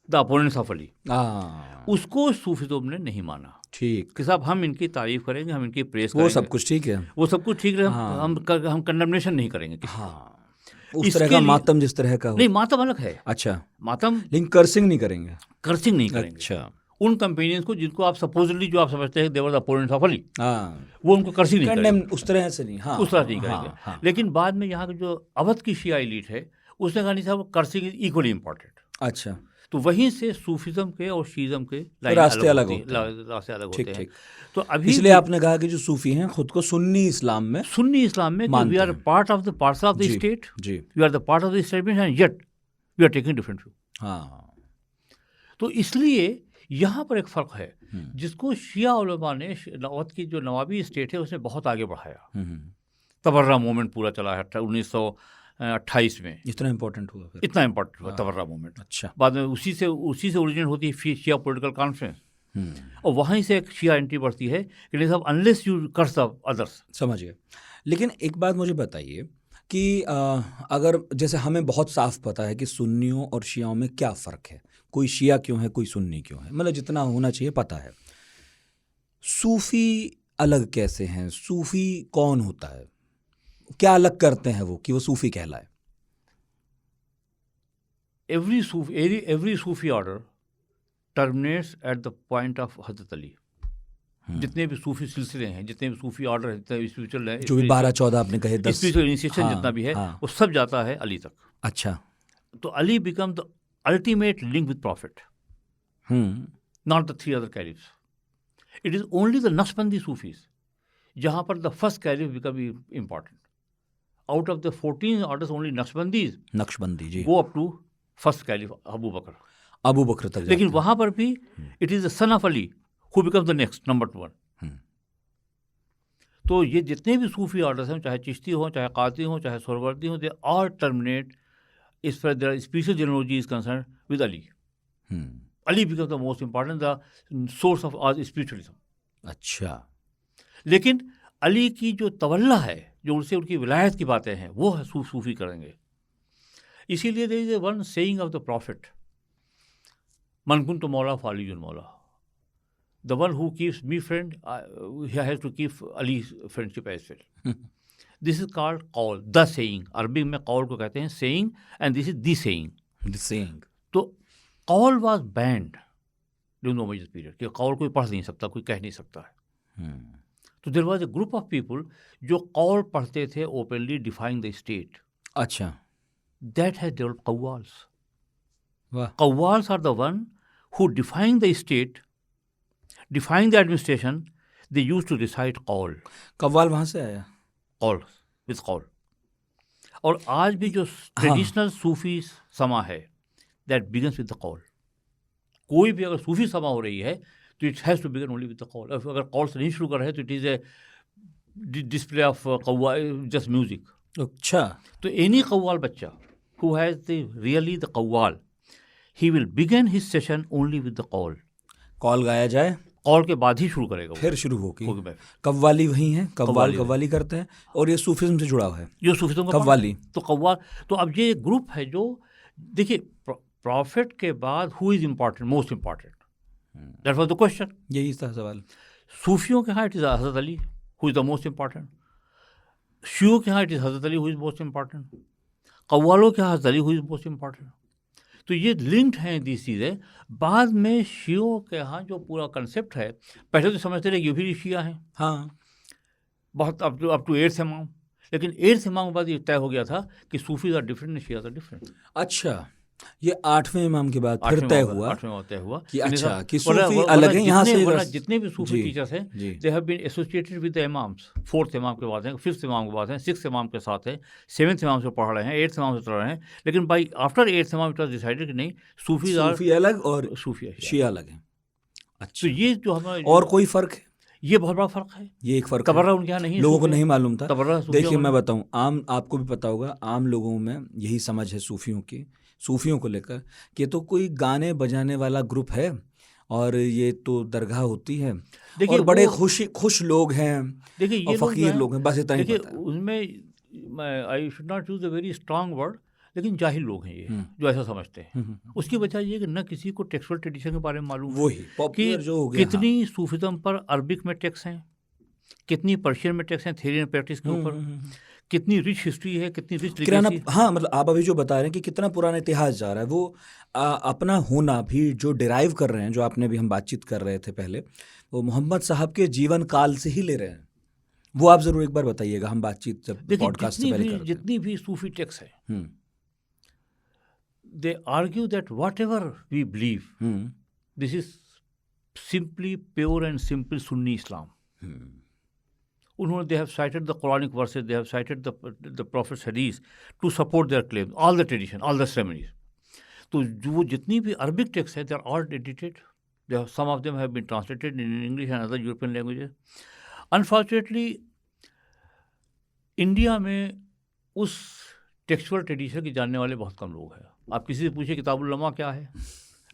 the opponents of Ali. उसको सूफिज़म ने नहीं माना। ठीक कि साहब हम इनकी तारीफ करेंगे, हम इनकी प्रेस करेंगे, वो सब कुछ ठीक है, वो सब कुछ ठीक है। हम कंडेमनेशन नहीं करेंगे किसी को। उस तरह का मातम जिस तरह का हो। नहीं, मातम अलग है। अच्छा, मातम, लेकिन कर्सिंग नहीं करेंगे। कर्सिंग नहीं करेंगे। अच्छा, उन कंपेनियंस को जिनको आप सपोजली जो आप समझते हैं they were the opponents of Ali, वो उनको कर्सिंग नहीं करेंगे, उस तरह से नहीं। उस तरह नहीं करेंगे। लेकिन बाद में यहाँ की जो अवध की शिया एलीट है उसने कहा नहीं साहब कर्सिंग इज इक्वली इम्पॉर्टेंट। अच्छा, तो वहीं से सूफिज्म के और शीज़म के रास्ते अलग होते हैं। तो अभी इसलिए आपने कहा कि जो सूफी हैं खुद को सुन्नी इस्लाम में we are part of the parts of the state, we are the part of the establishment and yet we are taking different view. तो इसलिए यहाँ पर एक फ़र्क है जिसको शिया उलमा ने अवध की जो नवाबी स्टेट है उसने बहुत आगे बढ़ाया। तबर्रा मूवमेंट पूरा चला है 1928 में। इतना इम्पोर्टेंट हुआ फिर? इतना इम्पोर्टेंट हुआ तबर्रा मूवमेंट। अच्छा। बाद में उसी से ओरिजिनेट होती है शिया पॉलिटिकल कॉन्फ्रेंस, और वहीं से एक शिया एंट्री बढ़ती है कि नहीं साहब unless you curse the others. समझ गए। लेकिन एक बात मुझे बताइए कि अगर जैसे हमें बहुत साफ पता है कि सुन्नियों और शियाओं में क्या फ़र्क है, कोई शिया क्यों है कोई सुन्नी क्यों है, मतलब जितना होना चाहिए पता है। सूफ़ी अलग कैसे हैं? सूफ़ी कौन होता है? क्या अलग करते हैं वो कि वो सूफ़ी कहलाए? Every Sufi order terminates at the point of Hazrat Ali. जितने भी सूफी सिलसिले हैं, जितने भी सूफी ऑर्डर हैं, जितने स्पिरिचुअल है, जो भी 12-14 आपने कहे, 10 स्पिरिचुअल इनिशिएशन जितना भी है, वो सब जाता है अली तक। अच्छा। तो Ali become the ultimate link with prophet, not the 3 other caliphs. It is only the Naqshbandi Sufis जहाँ पर the first caliph become important. out of the 14 orders only Naqshbandi जी go up to first caliph Abu Bakr. Abu Bakr तक लेकिन जाते वहां पर भी it is the son of Ali who becomes the next number one. हम्म। तो ये जितने भी सूफी ऑर्डर्स हैं, चाहे चिश्ती हो, चाहे कादी हो, चाहे सोहरवर्दी हो, दे ऑल टर्मिनेट इस पर their spiritual genealogy is concern with Ali. Hmm. Ali becomes the most important, the source of all spiritualism. अच्छा लेकिन अली की जो तवल्ला है, जो उनसे उनकी विलायत की बातें हैं, वो है सूफी करेंगे. इसीलिए there is one saying of the prophet, मन कुंतु मौला फालियुल मौला. The one who keeps me friend, he has to keep Ali's friendship as well. This is called qawl, the saying. अरबी में qawl को कहते हैं saying, and this is the saying. the saying तो qawl was banned during the Umayyad period. कि qawl कोई पढ़ नहीं सकता, कोई कह नहीं सकता है. हम्म। तो there was a group of people जो qawl पढ़ते थे openly defying the state. अच्छा That has developed qawwals. वाह Qawwals are the one who defying the state, defying the administration, they used to recite qawl. कव्वाल वहां से आया qawl with qawl. और आज भी जो ट्रेडिशनल सूफी समा है, that begins with the qawl. कोई भी अगर सूफी समा हो रही है तो it has to begin only with the qawl. अगर qawl से नहीं शुरू कर रहे हैं तो it is a display of qawwal, just music. अच्छा तो any qawwal बच्चा who has really the qawwal, he will begin his session only with the qawl. Call गाया जाए कॉल के बाद ही शुरू करेगा वो. फिर शुरू होगी होगी बैठ. कव्वाली वही है कव्वाली कव्वाली करते हैं और ये सूफिज्म से जुड़ा हुआ है जो सूफिज्म का कव्वाली. तो कव्वाल. तो अब ये ग्रुप है जो, देखिए, प्रॉफिट के बाद who is important, most important, that was the question. यही था सवाल. सूफियों के यहाँ it is Hazrat Ali who is the most important. शियों के यहाँ it is Hazrat Ali who is most important. कव्वालों के यहाँ Hazrat Ali who is most important. तो ये लिंक्ड हैं दी चीज़ें. बाद में शियों के यहाँ जो पूरा कंसेप्ट है, पहले तो समझते रहे ये भी शिया हैं, हाँ बहुत अप टू 8th इमाम. लेकिन 8th इमाम के बाद ये तय हो गया था कि Sufis are different, Shias are different. अच्छा ये 8वें इमाम के बाद फिर तय हुआ 8वें तय हुआ कि अच्छा कि वरना- सूफी वरना अलग है. यहाँ से वरना जितने भी सूफी जी, टीचर्स हैं, जी they have been associated with the imams. 4th imam के बाद हैं, 5th इमाम के बाद हैं, 6th इमाम के साथ है, 7th इमाम से पढ़ रहे हैं, 8th इमाम से पढ़ रहे हैं. लेकिन बाई आफ्टर 8th इमाम इट वाज डिसाइडेड कि नहीं, सूफीज आर सूफी अलग और सूफी है. शिया अलग है. तो अच्छा ये जो हमारा और कोई फर्क है? ये बहुत बड़ा फर्क है. ये एक फर्क है. तबर्रा उनके यहाँ नहीं है, लोगों को सूफी- नहीं मालूम था. तबर्रा सूफियों देखिए में- मैं बताऊं, आम आपको भी पता होगा, आम लोगों में यही समझ है सूफियों को लेकर कि ये तो कोई गाने बजाने वाला ग्रुप है और ये तो दरगाह होती है देखिए और बड़े वो- खुश लोग हैं देखिए ये और लोग फकीर लोग हैं, बस इतना ही देखिए पता है. उसमें I should not use a very strong word, लेकिन जाहिल लोग हैं ये जो ऐसा समझते हैं. उसकी वजह ये कि न किसी को टेक्सुअल ट्रेडिशन के बारे में मालूम है वही कि पॉपुलर जो हो गया. कितनी सूफिज्म पर अरबिक में टेक्स्ट हैं, कितनी पर्शियन में टेक्स्ट हैं थ्योरी एंड प्रैक्टिस के ऊपर, कितनी रिच हिस्ट्री है, कितनी रिच किराना. लिटरेसी. हाँ मतलब आप अभी जो बता रहे हैं कि कितना पुराना इतिहास जा रहा है, वो अपना होना भी जो डिराइव कर रहे हैं, जो आपने भी हम बातचीत कर रहे थे पहले, वो मोहम्मद साहब के जीवन काल से ही ले रहे हैं. वो आप जरूर एक बार बताइएगा, हम बातचीत जब देखिए पॉडकास्ट से पहले करते हैं. जितनी भी सूफी टेक्स्ट है, hmm, they argue that whatever we believe, hmm, this is simply pure and simple Sunni Islam. Hmm. उन्होंने they have cited the Quranic verses, they have cited the prophet's hadith to support their claim, all the tradition, all the ceremonies. तो जो जितनी भी Arabic text है, they are all edited. Some of them have been translated in English and other European languages. Unfortunately India में उस textual tradition के जानने वाले बहुत कम लोग हैं. आप किसी से पूछिए किताबुल उलमा क्या है,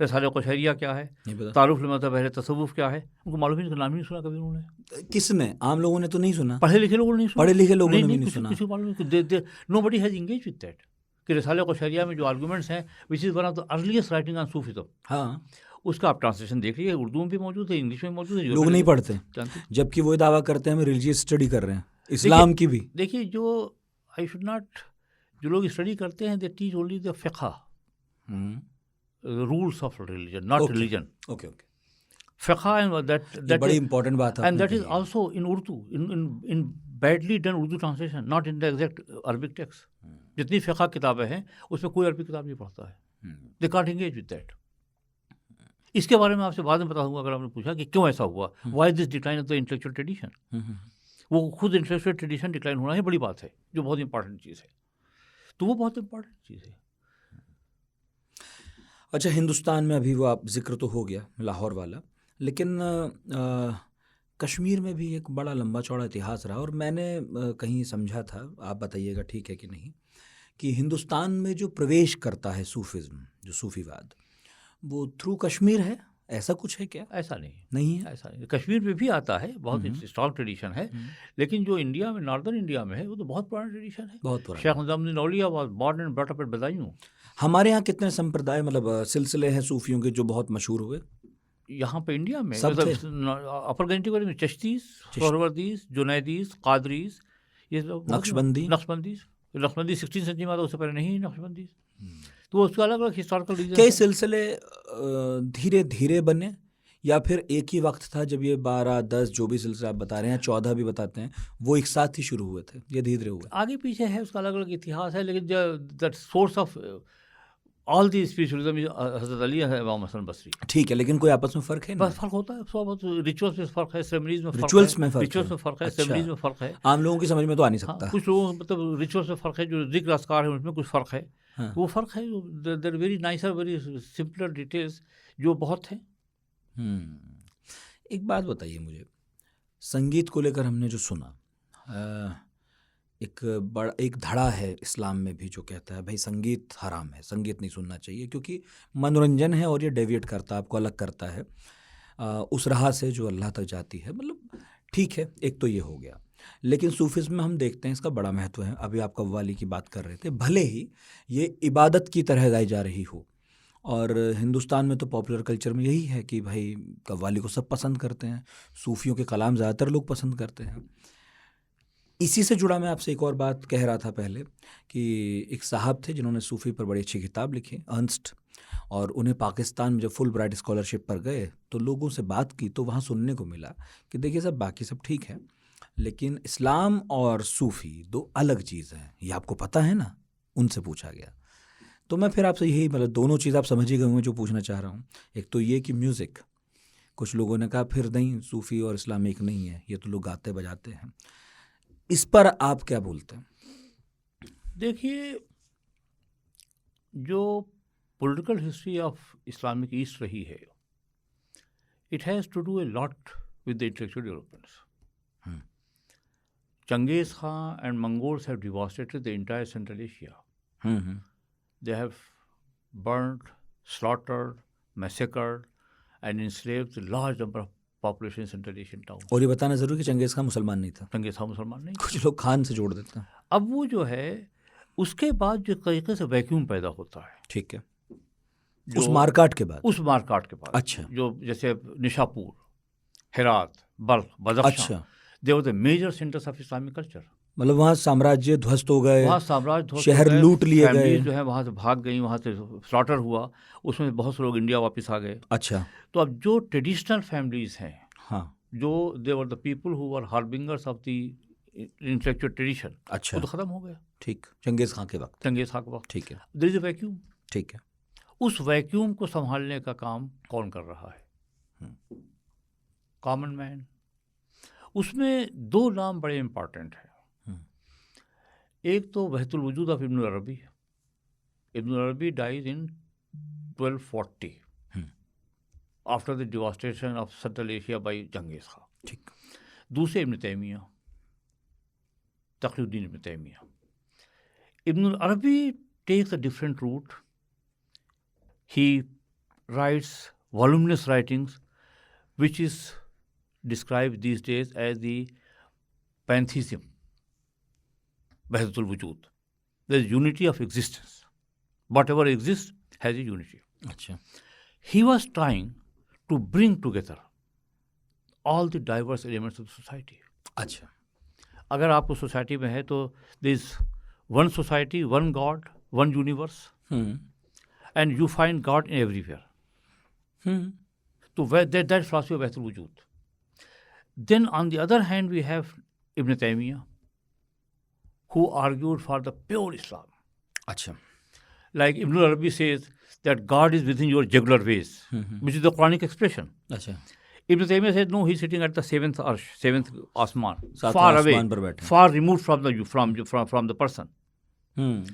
रसाले कुशैरिया क्या है, नहीं पता. तारुफ मज़हब अहले तसव्वुफ क्या है, उनको मालूम ही नहीं, नाम ही नहीं सुना कभी उन्होंने. किसने? आम लोगों ने तो नहीं सुना. पढ़े लिखे लोगों ने नहीं सुना. पढ़े लिखे लोगों ने भी नहीं किसी सुना. किसी को मालूम नहीं. Nobody has engage with that. कि रसाले कुशैरिया में जो आर्गूमेंट्स हैं, which is one of the earliest writing on Sufism, हाँ उसका आप ट्रांसलेशन देख लीजिए. उर्दू में भी मौजूद है, इंग्लिश में मौजूद है. लोग नहीं पढ़ते, जानते हैं. जबकि वो दावा करते हैं हम रिलीजियस स्टडी कर रहे हैं, इस्लाम की भी. देखिए जो आई शुड नॉट, जो लोग स्टडी करते हैं, they teach only the fiqh, rules of religion, not Okay. Religion. Okay okay. Fiqh and ये बड़ी इंपॉर्टेंट बात है. and that is also in Urdu, in badly done Urdu translation, not in the exact Arabic text. जितनी फ़िक़्ह किताबें हैं उसमें कोई अरबी किताब नहीं पढ़ता है. They can't engage with that. इसके बारे में आपसे बाद में बता दूंगा अगर आपने पूछा कि क्यों ऐसा हुआ, why this decline of the intellectual tradition. वो खुद इंटेलेक्चुअल ट्रेडिशन डिक्लाइन होना ही बड़ी बात है, जो बहुत इंपॉर्टेंट चीज़ है। तो वो बहुत इंपॉर्टेंट चीज़ है। अच्छा, हिंदुस्तान में अभी वो आप जिक्र तो हो गया लाहौर वाला, लेकिन कश्मीर में भी एक बड़ा लंबा चौड़ा इतिहास रहा, और मैंने कहीं समझा था, आप बताइएगा ठीक है कि नहीं, कि हिंदुस्तान में जो प्रवेश करता है सूफिज्म, जो सूफीवाद, वो थ्रू कश्मीर है, ऐसा कुछ है क्या? ऐसा नहीं नहीं है? ऐसा नहीं, कश्मीर में भी आता है, बहुत स्ट्रॉन्ग ट्रेडिशन है, लेकिन जो इंडिया में, नॉर्दर्न इंडिया में है, वो तो बहुत पुराना ट्रेडिशन है। बहुत पुराना। Sheikh Nizamuddin Auliya was born and brought up at Badayun. हमारे यहाँ कितने संप्रदाय, मतलब सिलसिले हैं सूफियों के जो बहुत मशहूर हुए? यहाँ पे इंडिया में सब थे? अपर गंजटिवरी में चश्तीस, सोहरवर्दीस, जुनैदीस, कादरीस, ये सब बहुत- नक्शबंदी? नक्शबंदी 16 सेंचुरी में, उससे पहले नहीं नक्शबंदी। तो उसका अलग अलग हिस्टोरिकल रीजन कई सिलसिले धीरे धीरे बने, या फिर एक ही वक्त था जब ये 12, 10 जो भी सिलसिले आप बता रहे हैं, 14 भी बताते हैं, वो एक साथ ही शुरू हुए थे, ये धीरे धीरे हुए? आगे पीछे है, उसका अलग अलग इतिहास है, लेकिन the source of all the spiritualism हज़रत अली है, इमाम हसन बसरी। ठीक है, लेकिन कोई आपस में फ़र्क है? बस फ़र्क होता है, सब रिचुअल्स में फ़र्क है, सेरेमनीज में फ़र्क है, रिचुअल्स में फ़र्क रिचुअल्स है? में फ़र्क है, अच्छा। सेरेमनीज में फ़र्क है। आम लोगों की समझ में तो आ नहीं हाँ, सकता। कुछ लोगों मतलब रिचुअल्स में फ़र्क है, जो ज़िक्र अस्कार है उसमें कुछ फ़र्क है। हाँ। वो फ़र्क है, there very nicer, very simpler details जो बहुत हैं। एक बात बताइए मुझे, संगीत को लेकर हमने जो सुना, एक धड़ा है इस्लाम में भी जो कहता है भाई संगीत हराम है, संगीत नहीं सुनना चाहिए क्योंकि मनोरंजन है और ये डेविएट करता है, आपको अलग करता है उस राह से जो अल्लाह तक जाती है। मतलब ठीक है, एक तो ये हो गया, लेकिन सूफिज्म में हम देखते हैं इसका बड़ा महत्व है। अभी आप कव्वाली की बात कर रहे थे, भले ही ये इबादत की तरह गाई जा रही हो, और हिंदुस्तान में तो पॉपुलर कल्चर में यही है कि भाई कव्वाली को सब पसंद करते हैं, सूफियों के कलाम ज़्यादातर लोग पसंद करते हैं। इसी से जुड़ा मैं आपसे एक और बात कह रहा था पहले कि एक साहब थे जिन्होंने सूफ़ी पर बड़ी अच्छी किताब लिखी, अर्नस्ट, और उन्हें पाकिस्तान में जब फुल ब्राइट स्कॉलरशिप पर गए तो लोगों से बात की तो वहाँ सुनने को मिला कि देखिए सब बाकी सब ठीक है, लेकिन इस्लाम और सूफ़ी दो अलग चीज़ हैं, ये आपको पता है ना? उनसे पूछा गया। तो मैं फिर आपसे यही, मतलब दोनों चीज़ आप समझ ही गए होंगे जो पूछना चाह रहा हूँ। एक तो ये कि म्यूज़िक, कुछ लोगों ने कहा फिर नहीं, सूफ़ी और इस्लाम एक नहीं है, ये तो लोग गाते बजाते हैं। इस पर आप क्या बोलते हैं? देखिए, जो political history of Islamic east रही है, it has to do a lot with the intellectual developments. Genghis Khan and Mongols have devastated the entire Central Asia. They have burnt, slaughtered, massacred, and enslaved a large number of population in Central Asian towns. और ये बताना ज़रूरी कि चंगेज़ खान मुसलमान नहीं था। चंगेज़ खान मुसलमान नहीं। कुछ लोग खान से जोड़ देते हैं। अब वो जो है, उसके बाद जो तरीके से वैक्यूम पैदा होता है, ठीक है, उस मारकाट के बाद। उस मारकाट के बाद, अच्छा, जो जैसे निशापुर, हेरात, बल्ख, बदख्शां, अच्छा, they were the major centres of Islamic culture. मतलब वहाँ साम्राज्य ध्वस्त हो गए, वहाँ साम्राज्य ध्वस्त शहर हो गए, लूट लिए गए, फैमिलीज जो है वहाँ से भाग गई, वहाँ से स्लॉटर हुआ, उसमें बहुत से लोग इंडिया वापस आ गए। अच्छा, तो अब जो ट्रेडिशनल फैमिलीज हैं, हाँ, जो they were the people who were harbingers of the intellectual tradition, अच्छा, वो तो ख़त्म हो गया। ठीक, चंगेज़ खान के वक्त। चंगेज़ खान के वक्त। ठीक है, देयर इज अ वैक्यूम। ठीक है। उस वैक्यूम को संभालने का काम कौन कर रहा है? Common man. उसमें दो नाम बड़े इंपॉर्टेंट हैं। एक तो वहतुल वजूद of ibn Arabi. Ibn Arabi dies in 1240 after the devastation of Central Asia by Genghis Khan. ठीक। दूसरे Ibn Taymiyya, Taqiuddin Ibn Taymiyya. Ibn Arabi takes a different route. He writes voluminous writings, which is described these days as the pantheism, Wahdatul Wujud. There is unity of existence. Whatever exists has a unity. अच्छा, He was trying to bring together all the diverse elements of the society. अच्छा, अगर आपको society में है तो there is one society, one God, one universe. And you find God everywhere. So that philosophy of Wahdatul Wujud. Then on the other hand, we have Ibn Taymiyyah, who argued for the pure Islam. अच्छा, Like Ibn Arabi says that God is within your jugular veins, which is the Quranic expression. अच्छा, Ibn Taymiyyah said, no, he's sitting at the seventh arsh, seventh asman, सातवां far away, आसमान पर बैठे हैं। far removed from the person. Hmm,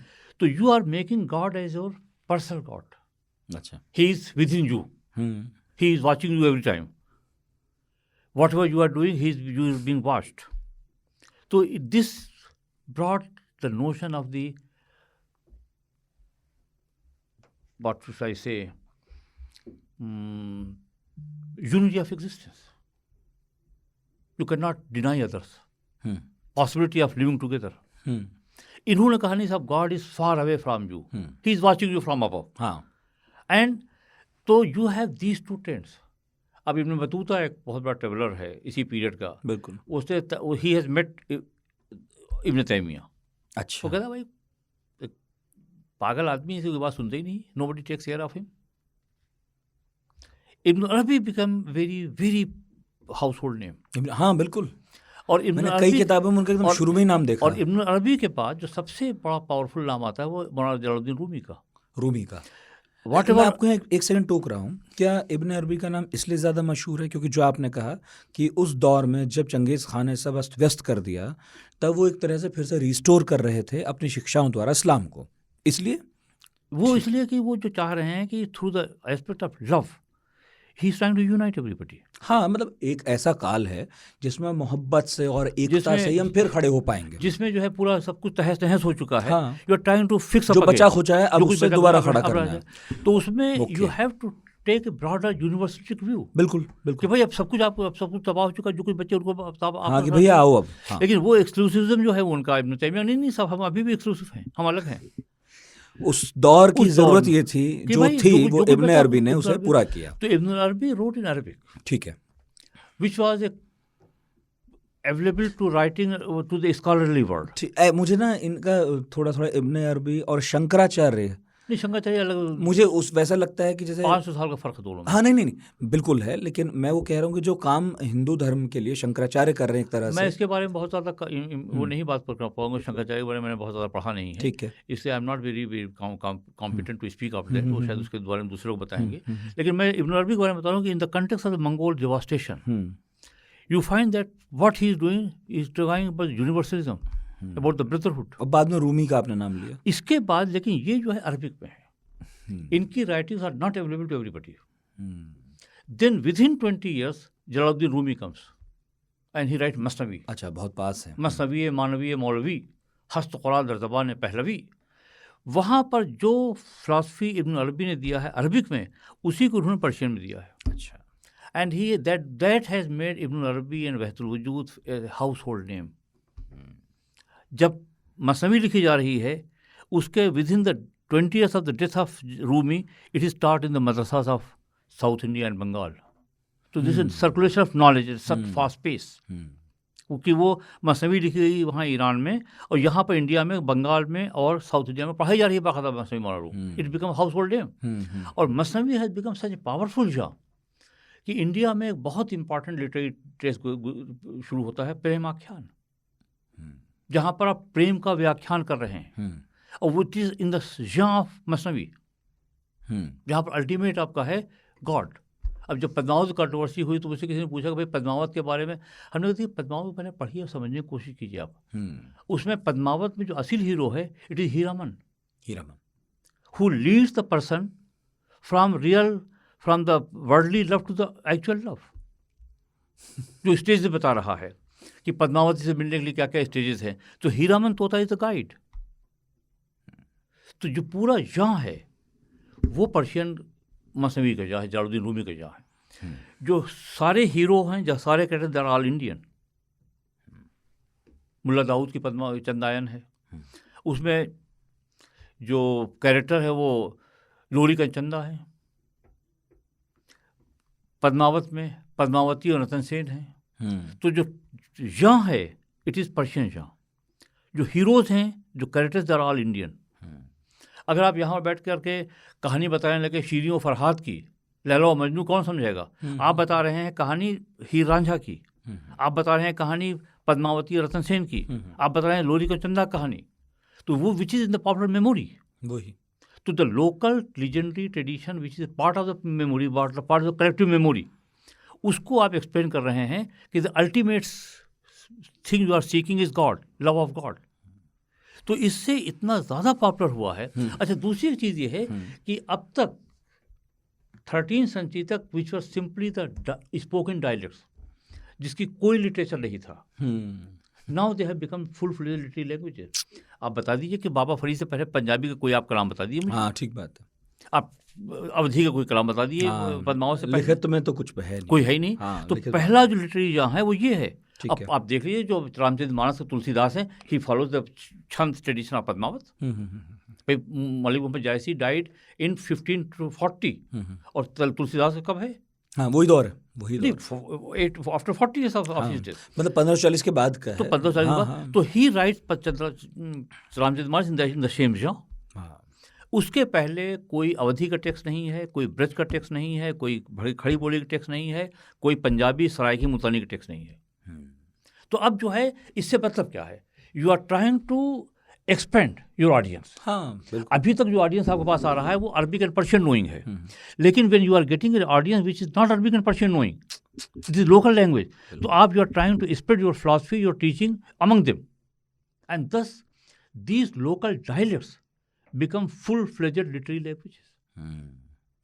So you are making God as your personal God. अच्छा, He is within you. Hmm, He is watching you every time. Whatever you are doing, you are being watched. So this brought the notion of the, what should I say, unity of existence. You cannot deny others. Hmm, Possibility of living together. हम्म, इन्होंने कहा नहीं साहब, God is far away from you. He is watching you from above. हाँ, And तो you have these two trends. अब Ibn Battuta एक बहुत बड़ा ट्रेवलर है इसी पीरियड का, बिल्कुल, उसने ही हैज मेट इब्न तैमिया। अच्छा, वो कहता भाई एक पागल आदमी है, इसकी बात सुनते ही नहीं, nobody takes care of him. Ibn Arabi become very very household name. हाँ बिल्कुल, और इब्न मैंने कई अरबी किताबों में उनका एकदम शुरू में ही नाम देखा। और इब्न अरबी के बाद जो सबसे बड़ा पावरफुल नाम आता है वो मौलाना जलालुद्दीन रूमी का। रूमी का। What मैं ever- आपको एक सेकंड टोक रहा हूँ, क्या इब्न अरबी का नाम इसलिए ज़्यादा मशहूर है क्योंकि जो आपने कहा कि उस दौर में जब चंगेज़ खान ने सब अस्त व्यस्त कर दिया, तब वो एक तरह से फिर से रिस्टोर कर रहे थे अपनी शिक्षाओं द्वारा इस्लाम को, इसलिए वो इसलिए कि वो जो चाह रहे हैं कि through the aspect of love he is trying to unite everybody. हाँ, मतलब एक ऐसा काल है जिसमें मोहब्बत से और एकता जिसमें- से ही हम फिर खड़े हो पाएंगे। जिसमें जो है पूरा सब कुछ तहस नहस हो चुका है। हाँ। You are trying to fix जो बचा खुचा है अब उससे दोबारा खड़ा करना है। तो उसमें Okay. You have to take a broader universalistic view बिल्कुल कि बिल्कुल, भाई अब सब कुछ तबाह हो चुका है, जो कुछ बच्चे उनको हाँ कि भैया आओ अब। हाँ, लेकिन वो एक्सक्लूसिविज्म जो है वो उनका इब्न तैमिया नहीं सब हम अभी भी एक्सक्लूसिव हैं, हम अलग हैं। उस दौर की उस दौर जरूरत में। ये थी कि जो भाई थी जो- वो जो कुछ इब्न बचा अरबी ने इब्न उसे अरबी- पूरा किया। तो इब्न अरबी रोट इन अरबिक ठीक है, which was available to writing to the scholarly world. मुझे ना इनका थोड़ा थोड़ा इब्न अरबी और शंकराचार्य, नहीं शंकराचार्य अलग, मुझे उस वैसा लगता है कि जैसे 500 साल का फर्क है दोनों में। हाँ नहीं बिल्कुल है, लेकिन मैं वो कह रहा हूँ कि जो काम हिंदू धर्म के लिए शंकराचार्य कर रहे हैं एक तरह मैं से। इसके बारे में बहुत ज़्यादा वो नहीं बात कर पाऊंगा, शंकराचार्य के बारे में मैंने बहुत ज़्यादा पढ़ा नहीं है, ठीक है, इसलिए I am not very competent to speak of that, वो शायद उसके बारे में दूसरे लोग बताएंगे। लेकिन मैं इब्न अरबी के बारे में बता रहा हूँ कि in the context of the Mongol devastation you find that what he is doing is talking about universalism, about the brotherhood. और बाद में रूमी का आपने नाम लिया। इसके बाद लेकिन ये जो है अरबिक में है, इनकी writings are not available to everybody. Then within 20 years Jalaluddin Rumi comes and he write Masnavi. अच्छा, बहुत पास है। मसनवी मानवी मौलवी हस्त कुरान दर ज़बान पहलवी, वहाँ पर जो फिलासफी इब्न अरबी ने दिया है अरबिक में, उसी को उन्होंने पर्शियन में दिया है। अच्छा, And that has made Ibn Arabi and Wahdatul Wujud a household name. जब मसनवी लिखी जा रही है, उसके within the 20 years of the death of Rumi, it is taught in the madrasas of South India and Bengal. So this is circulation of knowledge at such fast pace. क्योंकि वो मसनवी लिखी गई वहाँ ईरान में, और यहाँ पर इंडिया में, बंगाल में और साउथ इंडिया में पढ़ाई जा रही है बाकायदा Masnavi Maulana Rum. It become household name. और Masnavi has become such a powerful jaw कि इंडिया में एक बहुत इंपॉर्टेंट लिटरेरी ट्रेस शुरू होता है, प्रेम आख्यान, जहाँ पर आप प्रेम का व्याख्यान कर रहे हैं, और वो is in the jaw of Masnavi, जहाँ पर अल्टीमेट आपका है गॉड। अब जब पद्मावत कंट्रोवर्सी हुई तो मुझसे किसी ने पूछा कि भाई पद्मावत के बारे में, हमने कहा पद्मावत मैंने पढ़ी और समझने की कोशिश कीजिए आप। उसमें पद्मावत में जो असल हीरो है it is Hiraman, who leads the person from the worldly love to the actual love. जो स्टेज बता रहा है कि पद्मावती से मिलने के लिए क्या क्या स्टेजेस हैं, तो हीरामन तोता इज द गाइड। तो जो पूरा जहाँ है वो पर्शियन मसनवी का जहाँ है, जलालुद्दीन रूमी का जहाँ है। जो सारे हीरो हैं, जो सारे कैरेक्टर दर ऑल इंडियन। मुल्ला दाऊद की चंदायन है, उसमें जो कैरेक्टर है वो लोरी का चंदा है। पद्मावत में पद्मावती और रतन सेन हैं। तो जो जहाँ है इट इज़ पर्शियन जहाँ। जो हीरोज़ हैं, जो कैरेक्टर्स दर ऑल इंडियन। अगर आप यहाँ बैठ कर के कहानी बताने लगे शीरी और फरहाद की, लैला और मजनू, कौन समझेगा? आप बता रहे हैं कहानी हीर रांझा की, आप बता रहे हैं कहानी पद्मावती और रतन सेन की, आप बता रहे हैं लोरी का चंदा कहानी, तो वो which is in the popular memory, वही। तो the local legendary tradition which is part of the memory, part of the collective memory, उसको आप एक्सप्लेन कर रहे हैं कि the ultimate thing you are seeking is God, love of God. तो इससे इतना ज़्यादा पॉपुलर हुआ है। अच्छा, दूसरी चीज़ ये है कि अब तक 13वीं सेंचुरी तक which was simply the spoken dialects, जिसकी कोई लिटरेचर नहीं था, now they have become full fledged literary languages. आप बता दीजिए कि बाबा फरीद से पहले पंजाबी का कोई आप कलाम बता दीजिए मुझे। हाँ, ठीक बात है। आप अवधी का कोई कलाम बता दिए, पद्मावत से पहले लिखित में तो कुछ है नहीं, कोई है ही नहीं। हाँ, तो लिखित पहला जो लिटरेरी जहाँ है वो ये है। ठीक अब है। आप देख लीजिए जो रामचरितमानस का तुलसीदास है, he follows the chhand tradition of Padmavat. Malik Mohammad Jayasi died in 1540 और तुलसीदास का कब है? हाँ, वही दौर है, वही दौर। After 40 years of his death। मतलब 1540 के बाद का है। तो 1540 के बाद तो ही rights Ramcharitmanas in the same jaw. उसके पहले कोई अवधी का टेक्स्ट नहीं है, कोई ब्रज का टेक्स्ट नहीं है, कोई खड़ी बोली का टेक्स्ट नहीं है, कोई पंजाबी सराइकी मुल्तानी का टेक्स्ट नहीं है। तो अब जो है इससे मतलब क्या है? You are trying to expand your audience. हाँ, अभी तक जो ऑडियंस आपके पास आ रहा है वो अरबिक एंड पर्शियन नोइंग है, लेकिन when you are getting an audience which is not Arabic and Persian knowing, it is local language, तो आप you are trying to spread your philosophy, your teaching among them, and thus these local dialects become full-fledged literary languages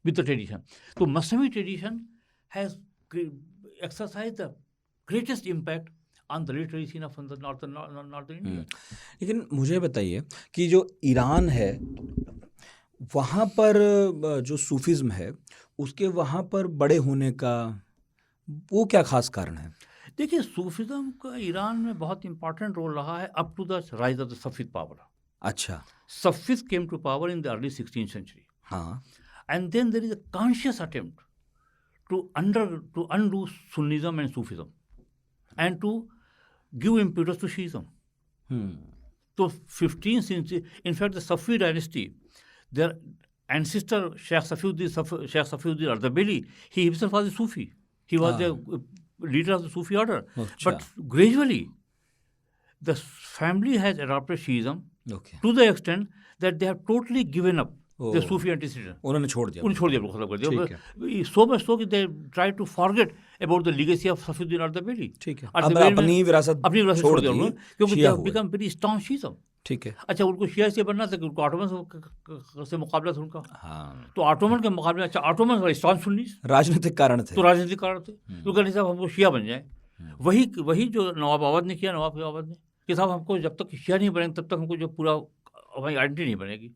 with the tradition. So Masnavi tradition has exercised the greatest impact on the literary scene of the northern India. लेकिन मुझे बताइए कि जो Iran है वहाँ पर जो Sufism है उसके वहाँ पर बड़े होने का वो क्या खास कारण है? देखिए, सूफिज्म का ईरान में बहुत इंपॉर्टेंट रोल रहा है up to the rise of the Safavid power. अच्छा, Sufis came to power in the early 16th century. हाँ, and then there is a conscious attempt to undo Sunnism and Sufism and to give impetus to Shiism. So 15th century, in fact, the Safi dynasty, their ancestor Sheikh Safiuddin Ardabili, he himself was a Sufi. He was the leader of the Sufi order. But gradually, the family has adopted Shiism to the extent that they have totally given up the Sufi antecedent. उन्होंने छोड़ दिया, खत्म कर दिया। So much so that they try to forget about the legacy of Safiuddin Ardabili. ठीक है, अपनी विरासत छोड़ दी क्योंकि they have become very staunch Shiism. ठीक है। अच्छा, उनको शिया से बनना था कि उनको ऑटोमन से मुकाबला था उनका। हाँ, तो ऑटोमन के मुकाबले, अच्छा ऑटोमन और स्टांच सुन्नी, राजनीतिक कारण थे। तो राजनीतिक कारण थे, तो कहने साहब हमको शिया बन जाए। वही जो नवाब आबाद ने किया, नवाब आबाद ने कि साहब हमको जब तक शिया नहीं बनेंगे तब तक हमको जो पूरा हमारी आइडेंटिटी नहीं बनेगी।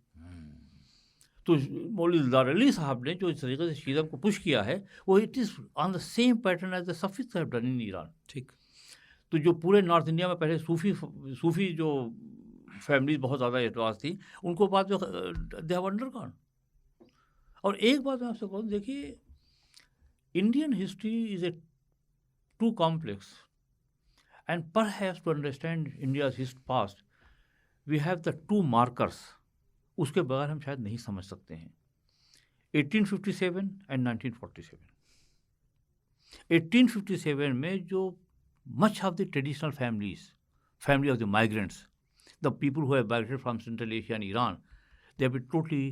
तो मौलवी दिलदार अली साहब ने जो इस तरीके से शीइज्म को पुश किया है वो it is on the same pattern as the Safavids have done in Iran. ठीक। तो जो पूरे नॉर्थ इंडिया में पहले सूफी जो फैमिलीज बहुत ज़्यादा एडवांस थी, उनको बाद में दे हैव अंडरगॉन। और एक बात मैं आपसे कहूँ, देखिए Indian history is a too complex and perhaps to understand India's past, we have the two markers. उसके बगैर हम शायद नहीं समझ सकते हैं। 1857 and 1947। 1857 में जो much of the traditional families, family of the migrants, the people who have migrated from Central Asia and Iran, they have been totally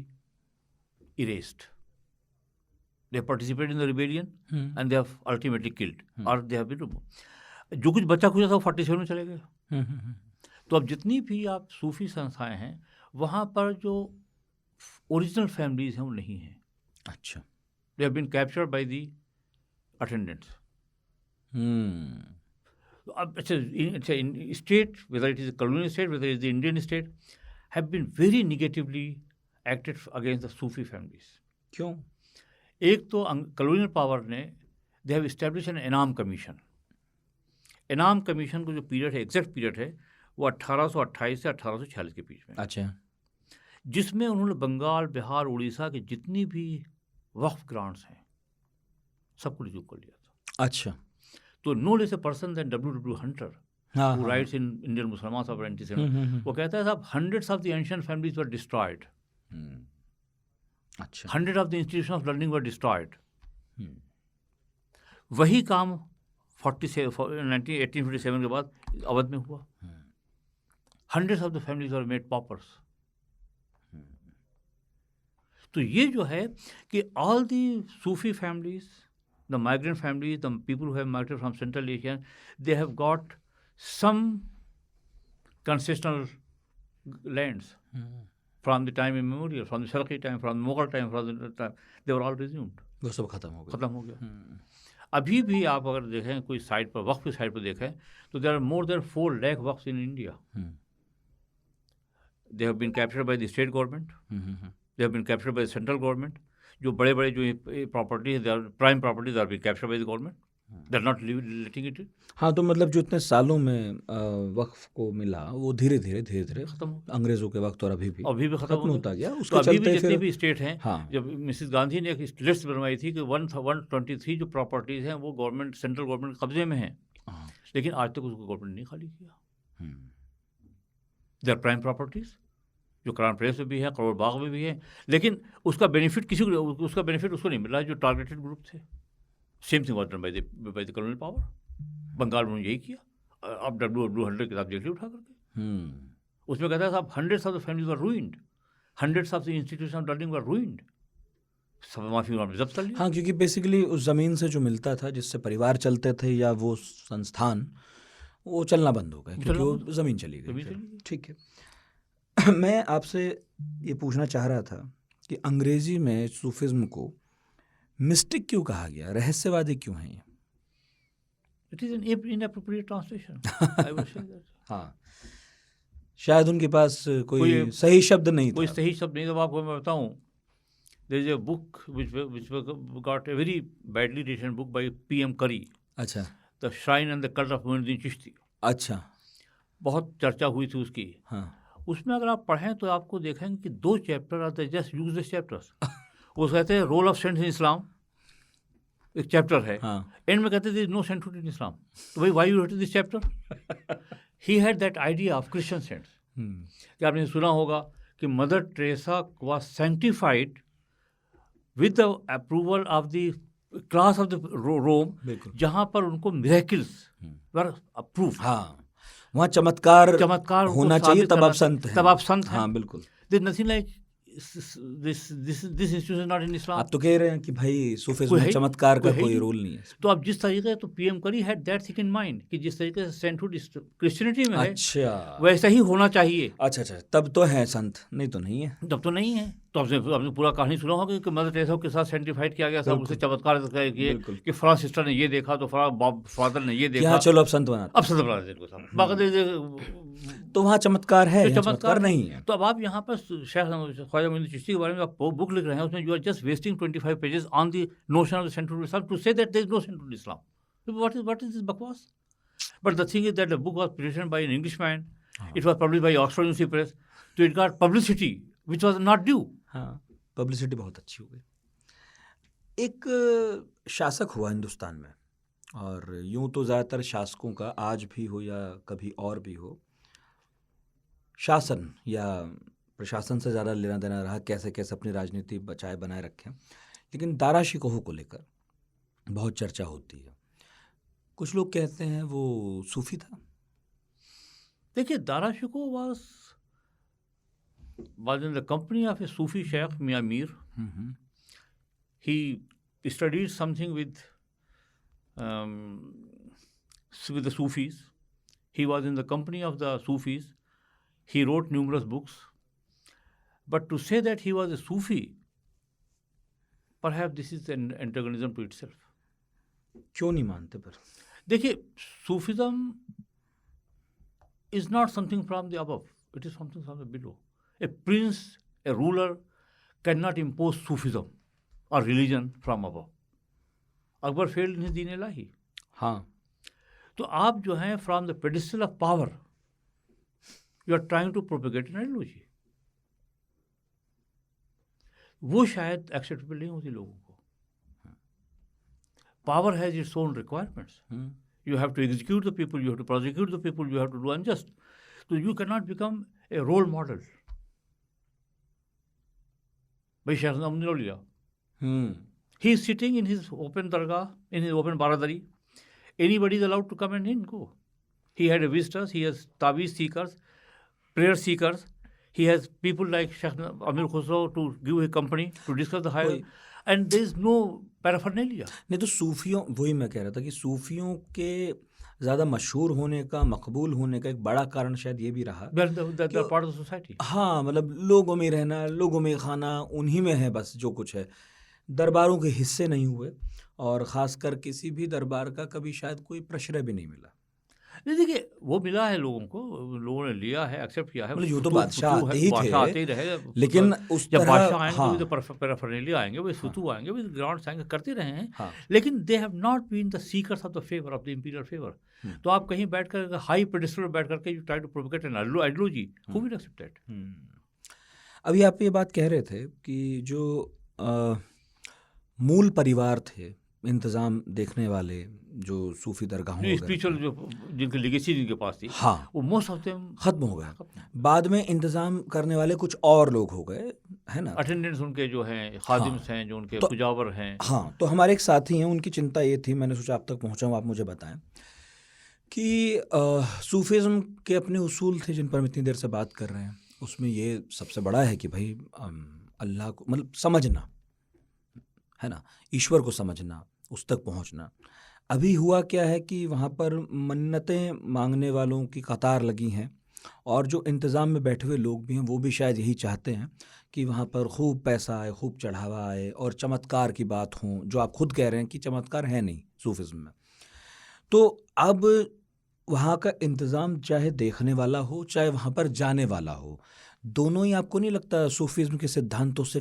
erased. They have participated in the rebellion and they have ultimately killed or they have been removed. जो कुछ बचा खुचा था वो 47 में चले गए। तो अब जितनी भी आप सूफी संस्थाएं हैं वहाँ पर जो ओरिजिनल फैमिलीज हैं वो नहीं हैं। अच्छा, they have been captured by the attendants. अच्छा, state, whether it is colonial state, whether it is the Indian state, have been very negatively acted against the Sufi families. क्यों? एक तो कॉलोनियल पावर ने they have establish an Inam Commission. Inam Commission को जो period है, exact period है, वो 1828 से 1846 के बीच में। अच्छा। जिसमें उन्होंने बंगाल, बिहार, उड़ीसा के जितनी भी वक्फ ग्रांट्स हैं सबको रिज्यूम कर लिया था। अच्छा। तो no less a person than W.W. Hunter who writes in Indian Musalmans of antisemitism, वो कहता है साहब hundreds of the ancient families were destroyed. अच्छा। Hundred of the institution of learning were destroyed. वही काम 1857 के बाद अवध में हुआ। Hundreds of the families were made paupers. तो ये जो है कि all the Sufi families the migrant families, the people who have migrated from Central Asia, they have got some concessional lands from the time immemorial, from the Shalki time, from the Mughal time, from the time, they were all resumed. वो सब खत्म हो गया। खत्म हो गया। अभी भी आप अगर देखें कोई साइड पर वक्फ की साइड पर देखें तो there are more than 4 lakh waqf in India. They have been captured by the state government, they have been captured by the central government. जो बड़े बड़े जो properties, prime properties are been captured by the government, they are not letting it. हाँ, तो मतलब जो इतने सालों में वक्फ को मिला वो धीरे धीरे खत्म हो, अंग्रेजों के वक्त और अभी भी खत्म होता गया। तो उसके अभी भी चलते जितनी फिर भी स्टेट हैं, हाँ, जब मिसेस गांधी ने एक लिस्ट बनवाई थी कि 123 जो प्रॉपर्टीज हैं वो गवर्नमेंट, सेंट्रल गवर्नमेंट कब्जे में हैं, हाँ, लेकिन आज तक उसको गवर्नमेंट ने खाली किया। दे आर प्राइम प्रॉपर्टीज जो क्राउन प्लेस में भी है, करोड़ बाग में भी है, लेकिन उसका बेनिफिट उसको नहीं मिल रहा जो टारगेटेड ग्रुप थे। Same thing was done by the colonial power. Bengal में यही किया। अब W100 किताब देख ली उठा करके, उसमें कहता है साहब hundreds of the families were ruined, hundreds of the institution of learning were ruined. सब माफी जब्त कर लिया। हाँ, क्योंकि बेसिकली उस ज़मीन से जो मिलता था, जिससे परिवार चलते थे या वो संस्थान, वो चलना बंद हो गया क्योंकि वो ज़मीन चली गई। ठीक है, मैं आपसे ये पूछना चाह रहा था कि अंग्रेजी में सूफिज्म को मिस्टिक क्यों कहा गया, रहस्यवादी क्यों है ये? It is an inappropriate translation. I would say that. हाँ, शायद उनके पास कोई सही शब्द नहीं था। कोई सही शब्द नहीं था। आपको मैं बताऊं, there is a book which got a very badly written book by P.M. Curry. अच्छा। The Shrine and the Cult of Muinuddin Chishti. अच्छा। बहुत चर्चा हुई थी उसकी। हाँ। उसमें अगर आप पढ़ें तो आपको देखेंगे कि 2 चैप्टर आते हैं, जस्ट यूजलेस चैप्टर्स। वो कहते हैं रोल ऑफ सेंट्स इन इस्लाम, एक चैप्टर है। एंड में कहते थे नो सेंटहुड इन इस्लाम। तो भाई why you written this chapter? He had that idea of Christian saints. कि आपने सुना होगा कि Mother Teresa was sanctified with the approval of the class of the Rome, जहाँ पर उनको मिरेकल्स वर अप्रूव। हाँ, वहाँ चमत्कार होना चाहिए, तब आप संत हैं। हाँ, बिल्कुल। There is nothing like this institution is not in Islam. आप तो कह रहे हैं कि भाई सूफिज्म में चमत्कार का कोई रोल नहीं है। तो आप जिस तरीके, तो पीएम करी had that thing in mind कि जिस तरीके से सेंटहुड क्रिश्चियनिटी में है, अच्छा, वैसा ही होना चाहिए। अच्छा, तब तो है संत, नहीं तो नहीं है। तब तो नहीं है। तो आपने पूरा कहानी सुना होगा कि मदर टेरेसा के साथ सेंटिफाइड किया गया था, उससे चमत्कार किए कि फलां सिस्टर ने ये देखा, तो फलां फादर ने ये देखा, चलो अब संत बना तो वहाँ चमत्कार है, चमत्कार नहीं है। तो अब आप यहाँ पर शेख ख्वाजा मोइनुद्दीन चिश्ती के बारे में आप बुक लिख रहे हैं, उसमें you are just wasting 25 pages on the notion of the central Islam to say that there is no central Islam. What is this बकवास? But the thing is that the book was written by an Englishman, it was published by Oxford University Press, तो it got publicity which was not due. हाँ, publicity बहुत अच्छी हो गई। एक शासक हुआ हिंदुस्तान में, और यूं तो ज़्यादातर शासकों का आज भी हो या कभी और भी हो, शासन या प्रशासन से ज़्यादा लेना देना रहा, कैसे कैसे अपनी राजनीति बचाए बनाए रखें। लेकिन दारा शिकोह को लेकर बहुत चर्चा होती है। कुछ लोग कहते हैं वो सूफी था। देखिए, Dara Shikoh was in the company of a Sufi Sheikh, Mian Mir. He studied something with the Sufis. He was in the company of the Sufis. He wrote numerous books. But to say that he was a Sufi, perhaps this is an antagonism to itself. क्यों नहीं मानते? पर देखिए, Sufism is not something from the above. It is something from the below. A prince, a ruler cannot impose Sufism or religion from above. Akbar failed in his deen ilahi. हाँ, तो आप जो हैं from the pedestal of power, you are trying to propagate an ideology. वो शायद acceptable नहीं होती लोगों को. Power has its own requirements. You have to execute the people, you have to prosecute the people, you have to do unjust. So you cannot become a role model. भाई शेख हमने लो लिया, he is sitting in his open dargah, in his open baradari. Anybody is allowed to come and go. He had visitors, he has taweez seekers, prayer seekers, he has people like Sheikh Amir Khusro to give his company to discuss the higher. And there is no paraphernalia. नहीं तो सूफियों, वही मैं कह रहा था कि सूफियों के ज़्यादा मशहूर होने का, मकबूल होने का एक बड़ा कारण शायद ये भी रहा they are part of society. हाँ, मतलब लोगों में रहना, लोगों में खाना, उन्हीं में है बस जो कुछ है। दरबारों के हिस्से नहीं हुए और ख़ासकर किसी भी दरबार का कभी शायद कोई प्रश्रय भी नहीं मिला। नहीं देखिए, वो मिला है लोगों को, लोगों ने लिया है, एक्सेप्ट किया है। मतलब यूँ तो फुतू बादशाह फुतू आते है, ही बादशाह आते थे, ही रहे। लेकिन उस जब तरह बादशाह आएंगे हाँ, तो पैराफर्नेलिया आएंगे, वो फुतू आएंगे, वो ग्रांट्स आएंगे, करते रहे हैं। हाँ, लेकिन they have not been the seekers of the favour of the imperial favour. तो आप कहीं बैठ कर हाई पेडिस्टल पर बैठ करके you try to provoke an ideology, who will accept that? अभी आप ये बात कह रहे थे कि जो मूल परिवार थे, इंतज़ाम देखने वाले, जो सूफी दरगाहों वगैरह स्पिरिचुअल जो जिनकी लेगेसी जिनके पास थी, हाँ, वो मोस्ट ऑफ देम ख़त्म हो गए। बाद में इंतज़ाम करने वाले कुछ और लोग हो गए, है ना? अटेंडेंट्स उनके जो हैं, खादिम्स हैं, जो उनके तो पुजावर हैं। हाँ, तो हमारे एक साथी हैं, उनकी चिंता ये थी, मैंने सोचा आप तक पहुँचाऊँ, आप मुझे बताएं कि सूफीज़्म के अपने उसूल थे जिन पर हम इतनी देर से बात कर रहे हैं। उसमें ये सबसे बड़ा है कि भाई अल्लाह को मतलब समझना, है ना, ईश्वर को समझना, उस तक पहुंचना। अभी हुआ क्या है कि वहाँ पर मन्नतें मांगने वालों की कतार लगी हैं और जो इंतज़ाम में बैठे हुए लोग भी हैं वो भी शायद यही चाहते हैं कि वहाँ पर खूब पैसा आए, खूब चढ़ावा आए और चमत्कार की बात हो, जो आप खुद कह रहे हैं कि चमत्कार है नहीं सूफिज़्म में। तो अब वहाँ का इंतज़ाम चाहे देखने वाला हो, चाहे वहाँ पर जाने वाला हो, दोनों ही आपको नहीं लगता सूफिज़्म के सिद्धांतों से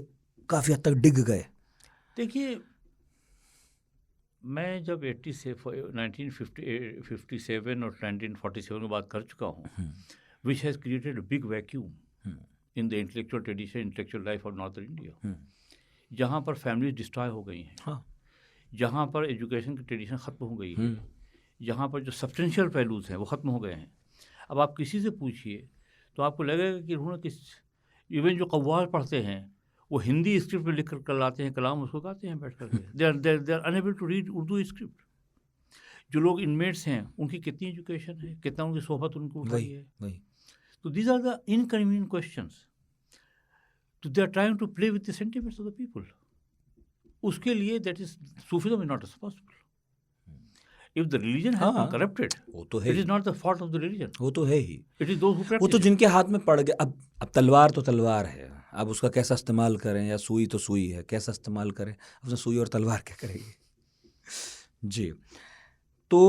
काफ़ी हद तक डिग गए? देखिए, मैं जब 1957 और 1947 की बात कर चुका हूँ, which has created big vacuum in the intellectual tradition, intellectual life of northern India, जहाँ पर फैमिलीज डिस्ट्रॉय हो गई हैं, हाँ, जहाँ पर एजुकेशन की ट्रेडिशन ख़त्म हो गई है, जहाँ पर जो सब्सटेंशियल पहलूज हैं वो ख़त्म हो गए हैं। अब आप किसी से पूछिए तो आपको लगेगा कि उन्होंने किस, इवन जो कव्वाल पढ़ते हैं वो हिंदी स्क्रिप्ट में लिख कर लाते हैं कलाम, उसको गाते हैं बैठ करके। They are unable to read Urdu script. जो लोग इनमेट्स हैं उनकी कितनी एजुकेशन है, कितना उनकी सोहबत उनको उठाई है। तो these are the inconvenient questions. तो they are trying to play with the sentiments of the people. उसके लिए that is Sufism is not possible. If the religion has been corrupted, वो तो है, it is not the fault of the religion. वो तो है ही, It is those who practice. वो तो जिनके हाथ में पड़ गया। अब तलवार तो तलवार है, अब उसका कैसा इस्तेमाल करें, या सुई तो सुई है, कैसा इस्तेमाल करें, अब उसने सुई और तलवार क्या करेगी। जी, तो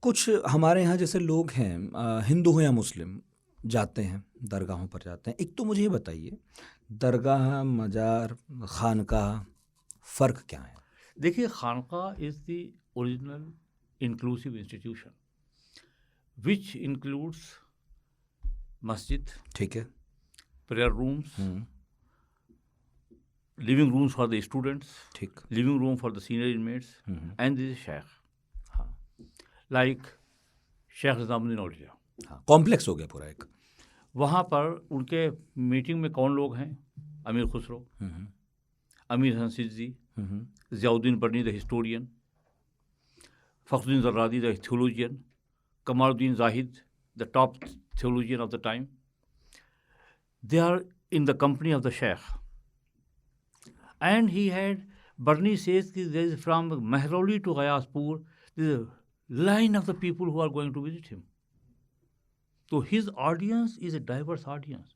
कुछ हमारे यहाँ जैसे लोग हैं, हिंदू हो या मुस्लिम, जाते हैं दरगाहों पर जाते हैं। एक तो मुझे ये बताइए, दरगाह, मजार, खानकाह, फ़र्क क्या है? देखिए, khanqah is the original inclusive institution which includes masjid, ठीक है, prayer rooms, living rooms for the students, ठीक, living room for the senior inmates, and this sheikh, हाँ, लाइक शेख निज़ामुद्दीन औलिया। हाँ, कॉम्प्लेक्स हो गया पूरा एक। वहाँ पर उनके मीटिंग में कौन लोग हैं? Amir Khusrau, Amir Hasan Siddi, Ziauddin Barani the historian, Fakhruddin Zarradi the theologian, Kamaluddin Zahid the top theologian of the time. They are in the company of the sheikh. And he had, Barni says that there is from Mehrauli to Ghayaspur, there is a line of the people who are going to visit him. So his audience is a diverse audience.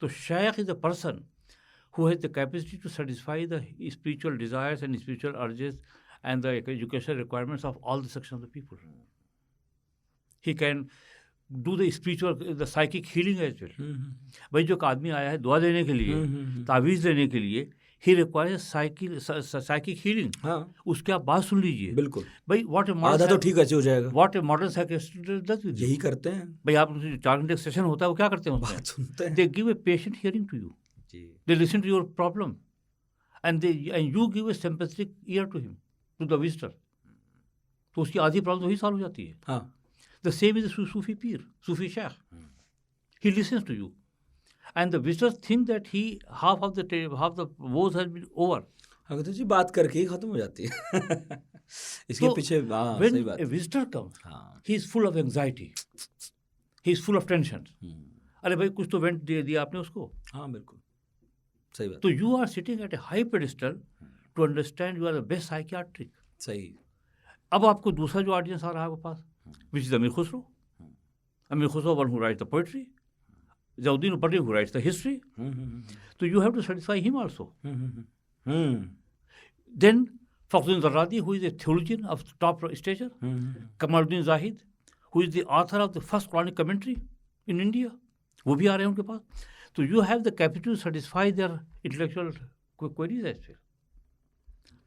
So sheikh is a person who has the capacity to satisfy the spiritual desires and spiritual urges and the educational requirements of all the sections of the people. He can do the spiritual, the psychic healing as well. भाई जो आदमी आया है दुआ देने के लिए, तावीज़ लेने के लिए, he requires psychic healing. हाँ, उसकी आप बात सुन लीजिए। बिल्कुल भाई, what a modern, आधा तो ठीक ऐसे हो जाएगा। What a modern psychiatrist does with you. यही करते हैं भाई, आप 4 घंटे सेशन होता है वो क्या करते हैं? बात सुनते हैं। They give a patient hearing to you. They listen to your problem, and you give a sympathetic ear to him, to the visitor. तो उसकी आधी प्रॉब्लम तो ही सॉल्व हो जाती है। हाँ, The same is a Sufi Pir, Sufi Sheikh. He listens to you. And the visitors think that half the woes has been over. अगर तो जी बात करके ही खत्म हो जाती है। इसके पीछे when a visitor comes, he is full of anxiety. He is full of tension. अरे भाई, कुछ तो वेंट दे दिया आपने उसको। हाँ, बिल्कुल सही बात। तो you are sitting at a high pedestal to understand you are the best psychiatric. सही। अब आपको दूसरा जो ऑडियंस आ रहा है आपके पास, which is Amir Khusrau. Amir Khusrau one who writes the poetry, Jalaluddin उपरटी हु राइट्स द हिस्ट्री। तो you have to satisfy him also. Then Fakhruddin Zarradi who is a theologian of top stature, Kamaluddin Zahid who is the author of the first Quranic commentary in India, वो भी आ रहे हैं उनके पास। तो you have the capacity to satisfy their intellectual queries as well.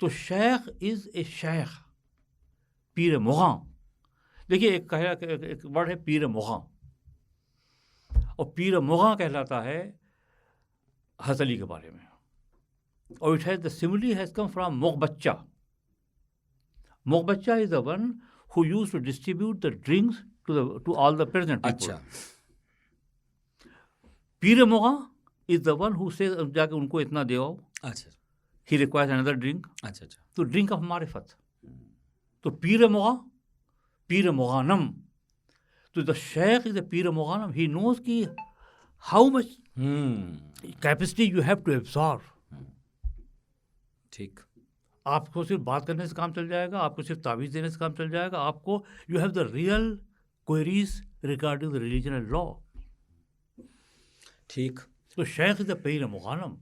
तो sheikh is a Sheikh, पीर मुग़ां। देखिए एक वर्ड है पीर मुग़ां, और पीर मुग़ां कहलाता है हज़रत अली के बारे में, और it has the simile has come from mughbachcha. Mughbachcha is the one who used to distribute the drinks to all the present people. अच्छा। पीर मुग़ां is the one who say जाके उनको इतना दे आओ, अच्छा। He requires another drink. अच्छा अच्छा। तो ड्रिंक ऑफ मारिफत। तो पीर मुग़ां, पीर मुग़ानम। तो द शेख इज द पीर मुग़ानम। ही नोज कि how much capacity you have to absorb. ठीक। आपको सिर्फ बात करने से काम चल जाएगा, आपको सिर्फ तावीज़ देने से काम चल जाएगा, आपको you have the real queries regarding the religion and law. ठीक। तो शेख इज द पीर मुग़ानम,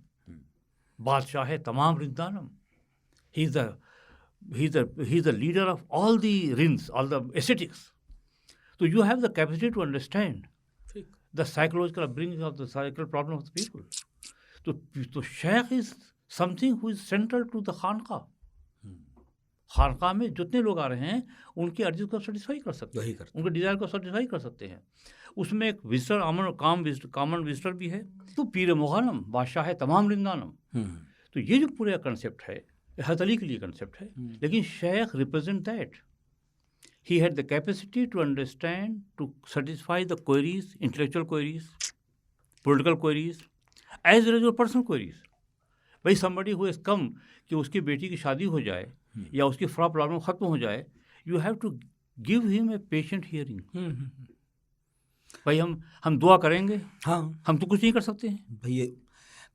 बादशाह है तमाम रिंदानम। He is the leader of all the rinds, all the aesthetics. तो you have the capacity to understand the psychological upbringing of the cycle problem of the people. तो sheikh is something who is central to the khanqah. खानका में जितने लोग आ रहे हैं उनकी अर्जी को सेटिस्फाई कर सकते हैं, उनके डिज़ायर को सेटिस्फाई कर सकते हैं। उसमें एक विजिटर कॉमन विजिटर भी है। तो पीर मुग़ानम, बादशाह है तमाम रिंदानम। तो ये जो पूरा कंसेप्ट है हज़रत अली के लिए कंसेप्ट है, लेकिन sheikh represent that. He had the capacity to understand, to satisfy the queries, intellectual queries, political queries, as well as personal queries. भाई समबडी हु इज कम कि उसकी बेटी की शादी हो जाए या उसकी फ्रॉ प्रॉब्लम ख़त्म हो जाए, you have to give him a patient hearing. भाई हम दुआ करेंगे, हाँ, हम तो कुछ नहीं कर सकते हैं भाई ये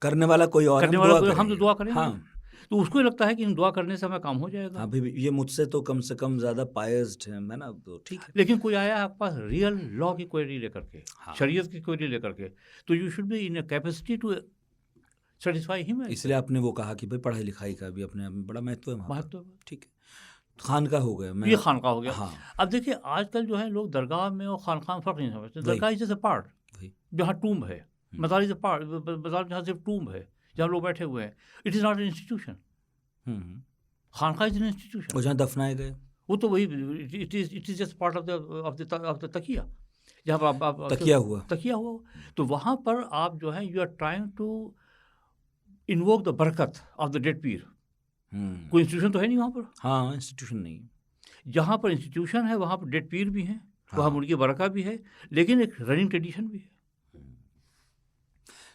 करने वाला कोई और, करने वाला कोई, हम तो दुआ करेंगे। हाँ। तो उसको लगता है कि इन दुआ करने से हमें काम हो जाएगा। हाँ भाई, ये मुझसे तो कम से कम ज़्यादा पायस्ड है मैं ना, तो ठीक है। लेकिन कोई आया आपके पास रियल लॉ की क्वेरी लेकर के, हाँ। शरीयत की क्वेरी लेकर के, तो you should be in a capacity to satisfy him. इसलिए आपने वो कहा कि भाई पढ़ाई लिखाई का भी अपने आप में बड़ा महत्व है। महत्व। ठीक है, खानका हो गया, ये खानका हो गया। हाँ। अब देखिए आजकल जो है लोग दरगाह में और खानका में फ़र्क नहीं समझते। दरगाह इज जैसे पार्ट जहाँ टूम्ब है, मज़ार इज अ पार्ट, मज़ार जहाँ सिर्फ टूम्ब है, जहाँ लोग बैठे हुए हैं। It is not an institution. Khanqah is an institution. और जहाँ दफनाए गए वो तो वही, it is just part of the takiya, जहाँ पर आप तकिया हुआ। तो वहाँ पर आप जो है you are trying to invoke the बरकत ऑफ द डेड पीर। कोई इंस्टीट्यूशन तो है नहीं वहाँ पर। हाँ, इंस्टीट्यूशन नहीं। जहाँ पर इंस्टीट्यूशन है वहाँ पर डेड पीर भी हैं, वहाँ उनकी बरकत भी है, लेकिन एक रनिंग ट्रेडिशन भी है।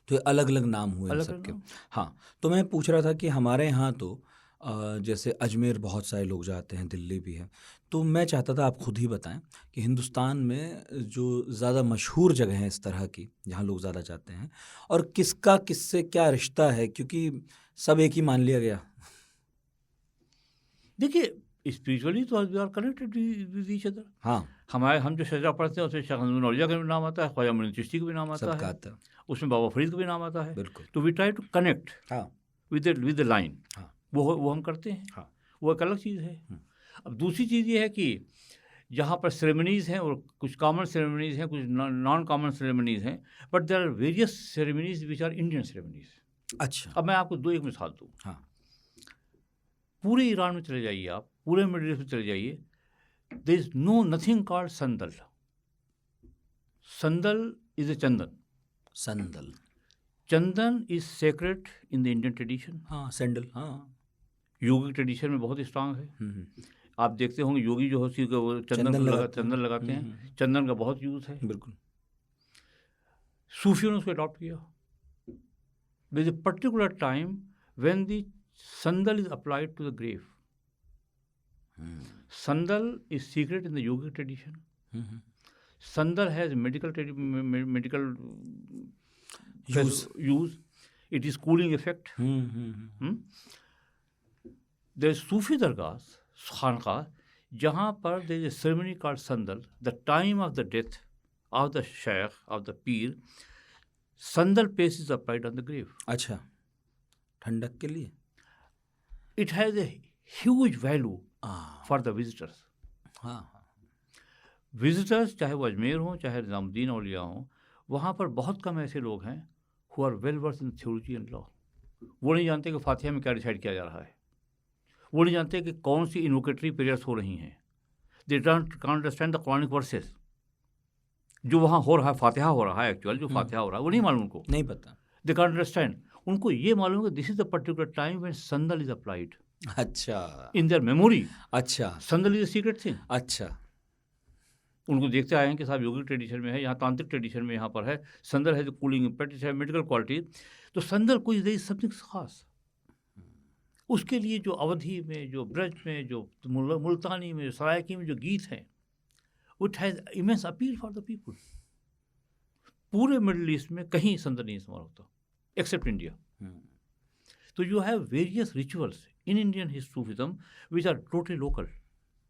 तो अलग अलग नाम हुए इन सबके। हाँ, तो मैं पूछ रहा था कि हमारे यहाँ तो जैसे अजमेर बहुत सारे लोग जाते हैं, दिल्ली भी है, तो मैं चाहता था आप खुद ही बताएं कि हिंदुस्तान में जो ज़्यादा मशहूर जगह हैं इस तरह की जहाँ लोग ज़्यादा जाते हैं, और किसका किससे क्या रिश्ता है, क्योंकि सब एक ही मान लिया गया। देखिए स्पिरिचुअली तो we are connected with each other. हाँ, हम जो शजरा पढ़ते हैं उसमें शेख नौलिया का भी नाम आता है, ख्वाजा मोइन चिश्ती का भी नाम आता है, उसमें बाबा फरीद का भी नाम आता है। बिल्कुल। तो we try to connect with the line. वो हम करते हैं। हाँ। वो एक अलग चीज़ है। अब दूसरी चीज़ ये है कि जहाँ पर सेरेमनीज़ हैं, और कुछ कॉमन सेरेमनीज़ हैं, कुछ नॉन कॉमन सेरेमनीज़ हैं, but there are various ceremonies which are Indian ceremonies. अच्छा। अब मैं आपको एक मिसाल दूँ। हाँ। पूरे ईरान में चले जाइए आप, पूरे मिडिल ईस्ट में चले जाइए, there is no nothing called sandal. Sandal is a chandan. Sandal, chandan is sacred in the Indian tradition. हाँ, सैंडल, हाँ, योगिक ट्रेडिशन में बहुत स्ट्रांग है। आप देखते होंगे योगी जो होती है वो चंदन लगाते हैं। चंदन का बहुत यूज़ है। बिल्कुल। सूफियों ने उसको अडॉप्ट किया। There is a particular time when the sandal is applied to the grave. Sandal is secret in the yogic tradition. Sandal has medical use. It is cooling effect. There is Sufi dargahs, khanqah, जहाँ पर there is a ceremony called sandal. The time of the death of the sheikh, of the pir, sandal paste is applied on the grave. अच्छा, ठंडक के लिए. It has a huge value for the visitors. हाँ. Visitors चाहे वो अजमेर हों चाहे निज़ामुद्दीन औलिया हों, वहाँ पर बहुत कम ऐसे लोग हैं who are well versed in theology and law. वो नहीं जानते कि फातिहा में क्या डिसाइड किया जा रहा है. वो नहीं जानते कि कौन सी इन्वोकेटरी प्रेयर्स हो रही हैं. They don't understand the Quranic versus. जो वहाँ हो रहा है, फातिहा हो रहा है, एक्चुअल जो फातिहा हो रहा है वो नहीं मालूम उनको. नहीं पता. They can understand. उनको ये मालूम है कि this is the particular time when sandal is applied. अच्छा. In their memory. अच्छा. Sandal is a secret thing. अच्छा. उनको देखते आए हैं कि साहब योगिक ट्रेडिशन में है, यहाँ तांत्रिक ट्रेडिशन में यहाँ पर है. संदल है जो कूलिंग इम्पैक्ट, है मेडिकल क्वालिटी. तो संदल कोई दे समथिंग खास. उसके लिए जो अवधि में, जो ब्रज में, जो मुल्तानी में, सरायकी में जो गीत हैं, it has immense appeal for the people. पूरे मिडल ईस्ट में कहीं संदल नहीं इस्तेमाल होता एक्सेप्ट इंडिया. तो you have various rituals in Indian Sufism which are totally local.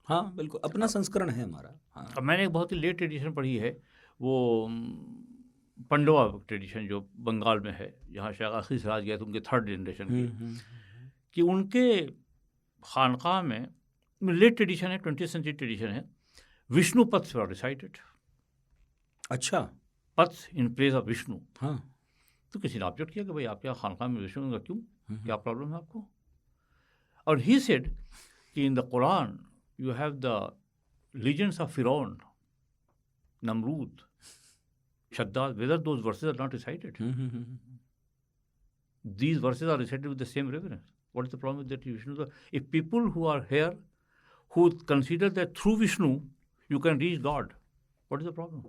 हाँ बिल्कुल, अपना संस्करण है हमारा. हाँ. अब मैंने एक बहुत ही लेट ट्रेडिशन पढ़ी है, वो पंडवा ट्रेडिशन जो बंगाल में है, जहाँ शेख आखिर सिराज गए थे उनके थर्ड जनरेशन के, कि उनके खानका में लेट ट्रेडिशन है, 20th सेंचुरी ट्रेडिशन है, विष्णु पथ्स वर रिसाइटेड. अच्छा. पथ्स इन प्लेस ऑफ विष्णु. हाँ. तो किसी ने ऑब्जेक्ट किया कि भाई आपके यहाँ खानका में विष्णु का क्यों, क्या प्रॉब्लम है आपको? और ही सेड कि in the Quran you have the legends of Firaun, Namrud, Shaddad, whether those verses are not recited. These verses are recited with the same reverence. What is the problem with that Vishnu? If people who are here, who consider that through Vishnu you can reach God, what is the problem?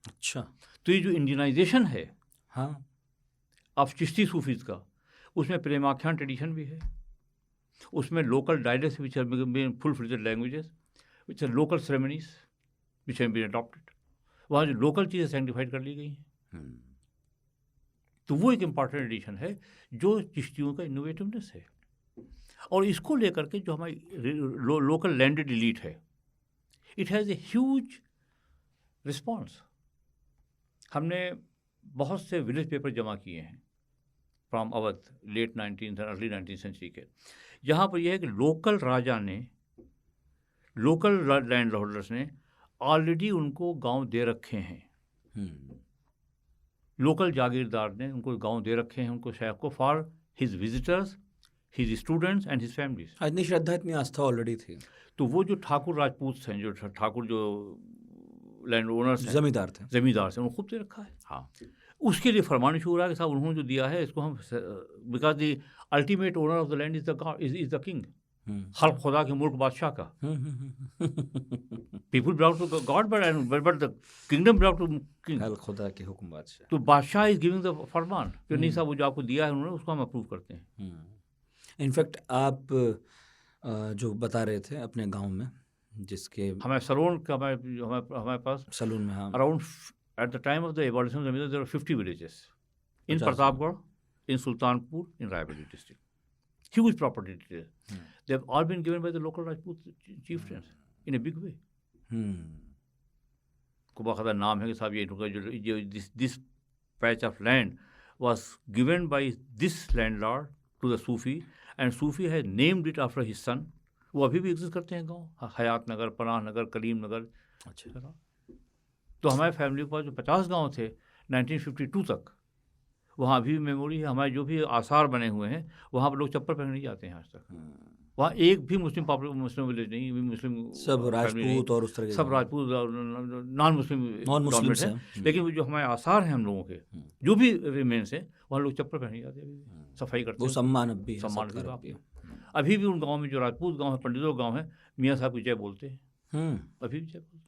अच्छा. तो ये जो Indianisation है हाँ of Chishti Sufis का, उसमें प्रेमाख्यान tradition भी है, उसमें local dialects which are full fledged languages, which are local ceremonies which have been adopted. वहाँ जो लोकल चीज़ें सैंक्टिफाइड कर ली गई हैं. तो वो एक इम्पॉर्टेंट एडिशन है जो चिश्तियों का इनोवेटिवनेस है. और इसको लेकर के जो हमारी लोकल लैंडेड एलीट है, it has a huge response. हमने बहुत से विलेज पेपर जमा किए हैं फ्रॉम अवध, लेट 19th और अर्ली 19th सेंचुरी के, जहाँ पर यह है कि लोकल राजा ने, लोकल लैंड होल्डर्स ने ऑलरेडी उनको गांव दे रखे हैं. लोकल जागीरदार ने उनको गांव दे रखे हैं, उनको शेख को, for his visitors, his students and his families. इतनी श्रद्धा, इतनी आस्था ऑलरेडी थी. तो वो जो ठाकुर राजपूत हैं, जो ठाकुर जो लैंड ओनर्स हैं, जमींदार थे, जमींदार से, उनको खूब दे रखा है. हाँ. उसके लिए फरमान शुरू रहा कि साहब उन्होंने जो दिया है इसको हम, because the ultimate owner of the land is the God, is the king. हल्क खुदा के मुल्क बादशाह का. People belong to God but the kingdom belong to king. हल्क खुदा के हुक्म बादशाह. तो बादशाह इज गिविंग द फरमान कि नहीं साहब वो जो आपको दिया है उन्होंने, उसको हम अप्रूव करते हैं. इनफैक्ट आप जो बता रहे थे अपने गांव में, जिसके हमारे सलोन का, हमारे पास सलून में, हाँ, around at the time of the abolition of Zamindar, there were 50 villages in Pratapgarh, in Sultanpur, in Raebareli district. Huge property there. They have all been given by the local Rajput chieftains in a big way. को बाकायदा नाम है कि साहब ये जो this patch of land was given by this landlord to the Sufi, and Sufi has named it after his son. वो अभी भी एग्जिस्ट करते हैं गाँव, हयात नगर, पनाह नगर, कलीम नगर. अच्छा. तो हमारे फैमिली के पास जो 50 गांव थे 1952 तक, वहाँ अभी भी मेमोरी है. हमारे जो भी आसार बने हुए हैं वहाँ पर लोग चप्पल पहन नहीं जाते हैं आज तक. वहाँ एक भी मुस्लिम विलेज नहीं, मुस्लिम, सब राजपूत और उस तरह के, सब राजपूत, नॉन मुस्लिम है. लेकिन जो हमारे आसार हैं हम लोगों के, जो भी रिमेन्स हैं, वहाँ लोग चप्पल पहन नहीं जाते, सफाई करते हैं. सम्मान अभी भी उन गाँव में जो राजपूत गाँव है, पंडितों गाँव है, मियाँ साहब की जय बोलते हैं, अभी भी जय बोलते हैं.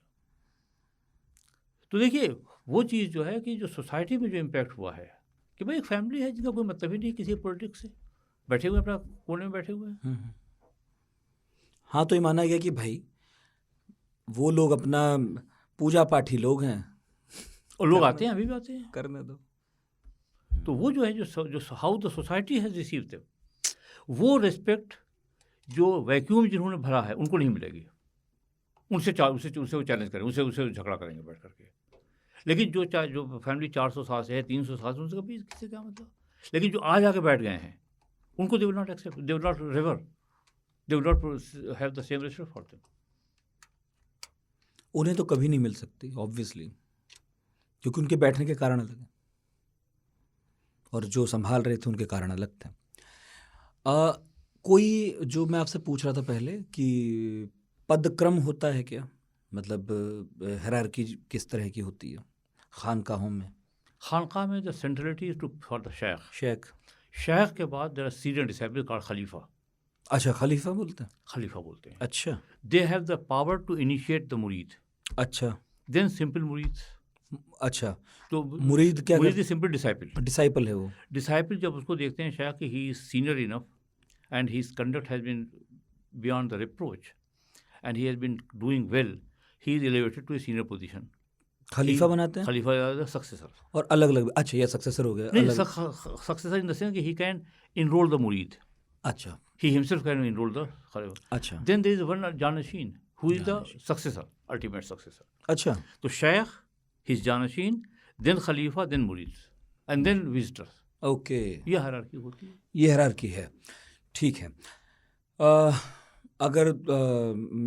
तो देखिए वो चीज़ जो है कि जो सोसाइटी में जो इम्पैक्ट हुआ है कि भाई एक फैमिली है जिनका कोई मतलब ही नहीं किसी पॉलिटिक्स से, बैठे हुए अपना कोने में बैठे हुए हैं. हाँ, तो ये माना गया कि भाई वो लोग अपना पूजा पाठी लोग हैं और लोग आते हैं, अभी भी आते हैं, करने दो. तो वो जो है जो how the society has receive them, वो रिस्पेक्ट जो वैक्यूम जिन्होंने भरा है उनको नहीं मिलेगी। उनसे वो चैलेंज करें, उनसे झगड़ा करेंगे बैठ करके। लेकिन जो फैमिली 400 साल से है, 300 साल से, उनसे कभी किसी क्या मतलब। लेकिन जो आज आके बैठ गए हैं उनको they will not accept, they will not revere, they will not have the same respect for them. उन्हें तो कभी नहीं मिल सकती ऑब्वियसली, क्योंकि उनके बैठने के कारण अलग हैं और जो संभाल रहे थे उनके कारण अलग थे। कोई जो मैं आपसे पूछ रहा था पहले कि पदक्रम होता है क्या, मतलब हायरार्की किस तरह की होती है खानकाहों में? खानका में the centrality is to for the sheikh. शेख के बाद there are senior disciple called khalifa. अच्छा, खलीफा बोलते हैं? खलीफा बोलते हैं। अच्छा they have the power to initiate the murid, अच्छा देन सिंपल मुरीद। अच्छा, तो मुरीद क्या मुरीद सिंपल डिसाइपल। डिसाइपल है वो? डिसाइपल जब उसको देखते हैं शेख कि he is senior enough and his conduct has been beyond the reproach and he has been doing well, he is elevated to a senior position. खलीफा बनाते हैं? खलीफा सक्सेसर। और अलग अलग, अच्छा ये सक्सेसर हो गया? नहीं, सक्सेसर इन द सेंस कि he can enrol the murid. अच्छा He himself can enroll the Khalifa. अच्छा Then there is one Janashin, who is the successor, ultimate successor. अच्छा So Shaykh, his Janashin, then Khalifa, then Murids, and then visitors. Okay, ये hierarchy होती है। ये hierarchy है, ठीक है। अगर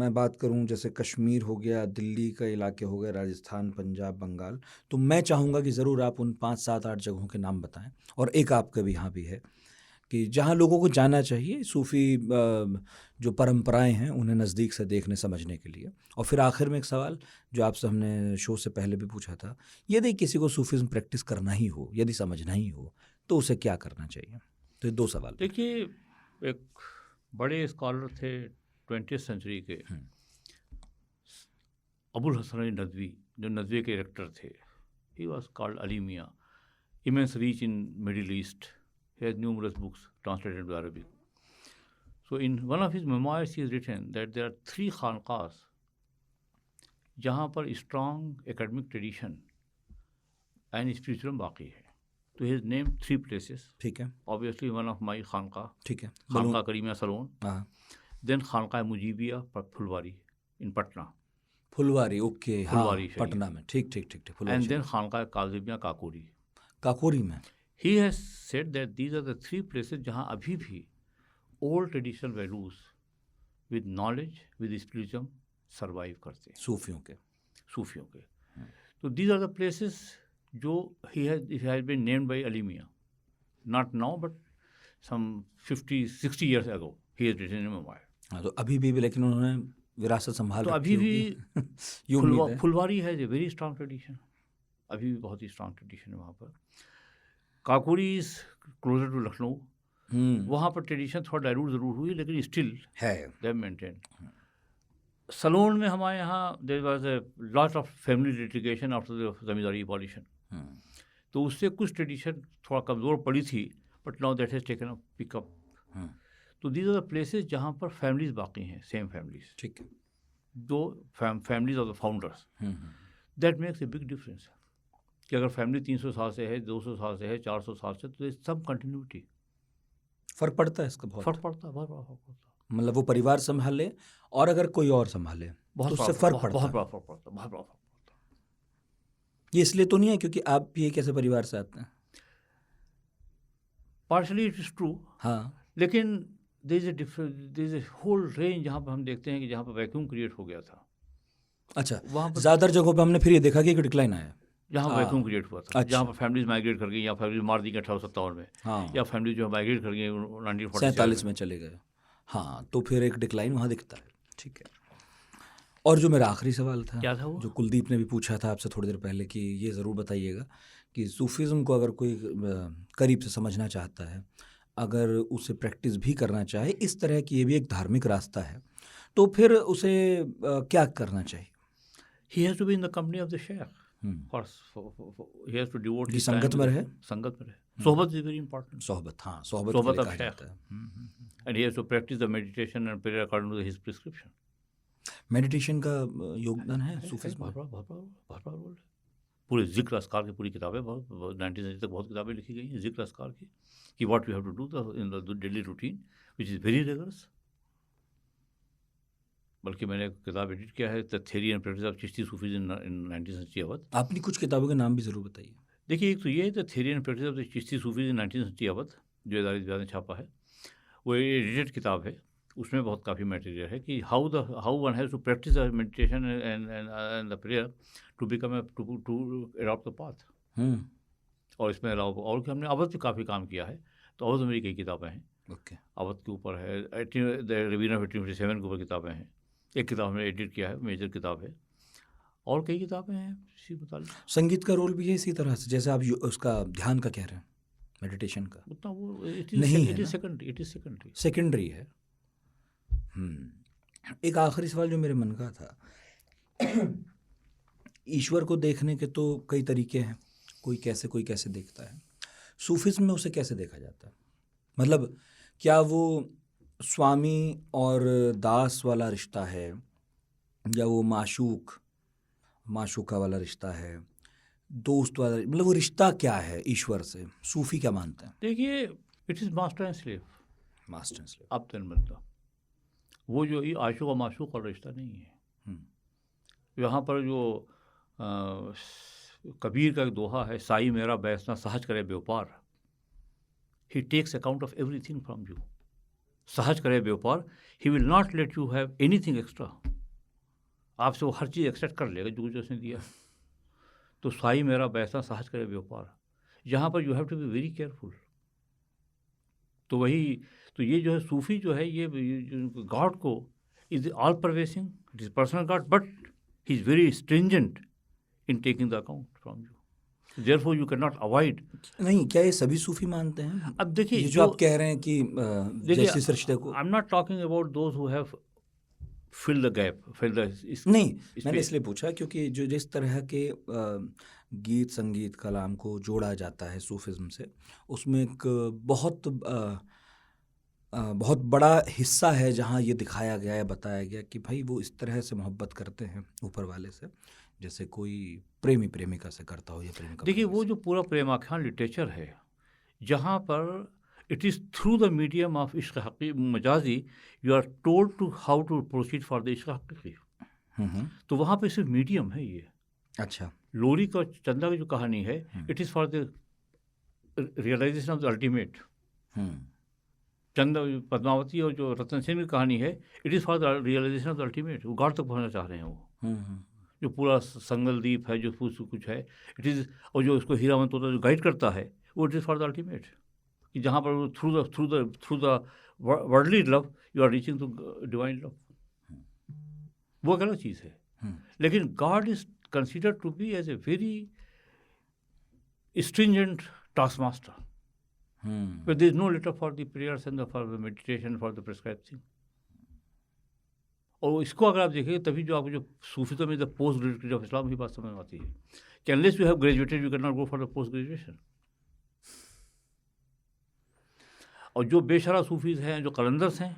मैं बात करूं जैसे कश्मीर हो गया, दिल्ली का इलाके हो गए, राजस्थान, पंजाब, बंगाल, तो मैं चाहूँगा कि ज़रूर आप उन 5, 7, 8 जगहों के नाम बताएं, और एक आपका भी यहाँ भी है कि जहाँ लोगों को जाना चाहिए सूफ़ी जो परंपराएं हैं उन्हें नज़दीक से देखने समझने के लिए। और फिर आखिर में एक सवाल जो आपसे हमने शो से पहले भी पूछा था, यदि किसी को सूफीज़्म प्रैक्टिस करना ही हो, यदि समझना ही हो, तो उसे क्या करना चाहिए? तो ये 2 सवाल। देखिए, एक बड़े स्कॉलर थे 20th सेंचुरी के, अबुल हसन अली नदवी, जो नदवी के डायरेक्टर थे। ही वॉज कॉल्ड अली मियाँ, immense reach in middle east. He has numerous books translated into Arabic. So in one of his memoirs, he has written that there are 3 khanqahs जहाँ पर strong academic tradition and spiritualism बाकी है. So he has named 3 places. ठीक है। Obviously one of my khanqah. ठीक है। खानका करीमिया सलोन. हाँ। Then Khanqah Mujibia Phulwari in Patna. Phulwari, okay, Phulwari हाँ, पटना में, ठीक ठीक ठीक ठीक। And then खानका काजिमिया Kakori. काकोरी में। He has said that these are the 3 places जहाँ अभी भी old traditional values with knowledge, with spiritualism survive करते हैं, सूफियों के। तो these are the places जो it has been named by Ali Mian, not now but some 50-60 years ago he has written in a memoir. हाँ, तो अभी भी लेकिन उन्होंने विरासत संभाल तो रखी अभी भी फुलवारी है ए वेरी स्ट्रांग ट्रेडिशन, अभी भी बहुत ही स्ट्रांग ट्रेडिशन है वहाँ पर। Kakori is closer to Lucknow, वहाँ पर ट्रेडिशन थोड़ा डाइल्यूट ज़रूर हुई लेकिन स्टिल है दे मेंटेन। सलोन में हमारे यहाँ there was a lot of family litigation after the zamindari abolition, तो उससे कुछ ट्रेडिशन थोड़ा कमज़ोर पड़ी थी, but now that has taken a pickup. तो दीज आर द प्लेसेस जहाँ पर फैमिलीज बाकी हैं, सेम फैमिलीज, ठीक है, दो families of the founders. That makes a big difference कि अगर फैमिली 300 साल से है, 200 साल से है, 400 साल से, तो सब कंटिन्यूटी फ़र्क पड़ता है इसका, बहुत फ़र्क पड़ता है, बहुत बड़ा फ़र्क पड़ता है। मतलब वो परिवार संभाले और अगर कोई और संभाले तो उससे फ़र्क पड़ता है, बहुत बड़ा फ़र्क पड़ता है, बहुत बड़ा फ़र्क पड़ता है। ये इसलिए तो नहीं है क्योंकि आप भी एक ऐसे परिवार से आते हैं? पार्शली इट इज़ ट्रू, हाँ, लेकिन there is a whole range जहाँ पर हम देखते हैं कि जहाँ पर वैक्यूम क्रिएट हो गया था। अच्छा, वहाँ पर ज़्यादातर जगहों पे हमने फिर ये देखा कि एक डिक्लाइन आया, जहाँ वैक्यूम क्रिएट हुआ था, अच्छा। जहाँ पर फैमिलीज माइग्रेट कर गई, या फैमिलीज मार दी 1857 में, हाँ, या फैमिली जो माइग्रेट कर गई 1947 में चले गए, हाँ, तो फिर एक डिक्लाइन वहाँ दिखता है, ठीक है। और जो मेरा आखिरी सवाल था, क्या था वो? जो कुलदीप ने भी पूछा था आपसे थोड़ी देर पहले, कि ये ज़रूर बताइएगा कि सूफीज़्म को अगर कोई करीब से समझना चाहता है, अगर उसे प्रैक्टिस भी करना चाहे, इस तरह की ये भी एक धार्मिक रास्ता है, तो फिर उसे क्या करना चाहिए? He has to be in the company of the sheikh. He has to devote his time संगत में रहे, संगत में रहे। सोहबत is very important. सोहबत, हाँ, सोहबत सोहबत के लिए of कहा शेख। जाता है। And he has to practice the meditation and prayer according to his prescription. Meditation का योगदान है सूफीज़्म में? बहुत बड़ा रोल है। पूरे ज़िक्र अस्कार की पूरी किताबें, बहुत 19th तक बहुत किताबें लिखी गई हैं ज़िक्र अस्कार की, कि what we have to do in the daily routine which is very rigorous. बल्कि मैंने एक किताब एडिट किया है, the theory and practice of Chishti Sufis in 19th century Awadh. आपने कुछ किताबों के नाम भी ज़रूर बताइए। देखिए, एक तो ये है the theory and practice of the Chishti Sufis in 19th century Awadh, जो इदारे इज़्ज़ात ने छापा है। वो एडिटेड किताब है, उसमें बहुत काफ़ी मटेरियल है कि how one has to practice the meditation and the prayer to become to adopt the path. और इसमें अलावा और हमने अवध पे काफ़ी काम किया है, तो अवध में मेरी कई किताबें हैं। ओके। अवध के ऊपर है, द रिवीजन ऑफ 1857 के ऊपर किताबें हैं। एक किताब हमने एडिट किया है, मेजर किताब है, और कई किताबें हैं इसी मुताबिक। संगीत का रोल भी है इसी तरह से, जैसे आप उसका ध्यान का कह रहे हैं, मेडिटेशन का उतना वो नहीं है, इट इज सेकेंडरी। सेकेंडरी है। एक आखिरी सवाल जो मेरे मन का था, ईश्वर को देखने के तो कई तरीके हैं, कोई कैसे देखता है। सूफिज्म में उसे कैसे देखा जाता है? मतलब क्या वो स्वामी और दास वाला रिश्ता है, या वो माशूका वाला रिश्ता है, दोस्त वाला, मतलब वो रिश्ता क्या है ईश्वर से? सूफी क्या मानते हैं? देखिए, it is master and slave, master slave. अब तन बनता, वो जो ये आशुक और माशूक का रिश्ता नहीं है। यहाँ पर जो कबीर का एक दोहा है, साई मेरा बैसना सहज करे व्यापार, he takes account of everything from you. सहज करे व्यापार, he will not let you have anything extra. आपसे वो हर चीज़ एक्सेप्ट कर लेगा जो उसने दिया। तो साई मेरा बैसना सहज करे व्यापार, यहाँ पर you have to be very careful. तो वही, तो ये जो है सूफी जो है, ये गॉड को is all pervading, it is personal God, but he is very stringent in taking the account from you, therefore you can not avoid. नहीं, क्या ये सभी सूफी मानते हैं? अब देखिए, जो आप कह रहे हैं कि जैसे इस रिश्ते को, I am not talking about those who have fill the gap, fill the नहीं, मैंने इसलिए पूछा क्योंकि जो जिस तरह के गीत संगीत कलाम को जोड़ा जाता है सूफिज्म से, उसमें एक बहुत बड़ा हिस्सा है जहाँ ये दिखाया गया है, बताया गया कि भाई वो इस तरह से मोहब्बत करते हैं ऊपर वाले से, जैसे कोई प्रेमी प्रेमिका से करता हो या प्रेमिका। देखिए, वो जो पूरा प्रेमाख्यान लिटरेचर है, जहाँ पर it is through the medium of ishq haqiqi majazi you are told to how to proceed for the ishq haqiqi. तो वहाँ पे सिर्फ मीडियम है ये। अच्छा, लोरी का चंदा की जो कहानी है, it is for the realisation of the ultimate. Chanda, Padmavati और जो रतन सेन की कहानी है, it is for the realisation of the ultimate. वो गॉड तक पहुँचना चाह रहे हैं वो। जो पूरा संगलदीप है, जो कुछ है, इट इज़, और जो उसको हीरामन तोता जो गाइड करता है, वो it is for the ultimate, कि जहाँ पर through the worldly love you are reaching to divine love. वो एक अलग चीज़ है। लेकिन God is considered to be as a very stringent task master, but there is no letter for the prayers and for the meditation, for the prescribed thing. और इसको अगर आप देखेंगे, तभी जो आपको जो सूफीज़्म में the post graduated of Islam ही बात समझ में आती है कि unless you have graduated you can not go for the post graduation. और जो बेशरा सूफीज़ हैं, जो कलंदर्स हैं,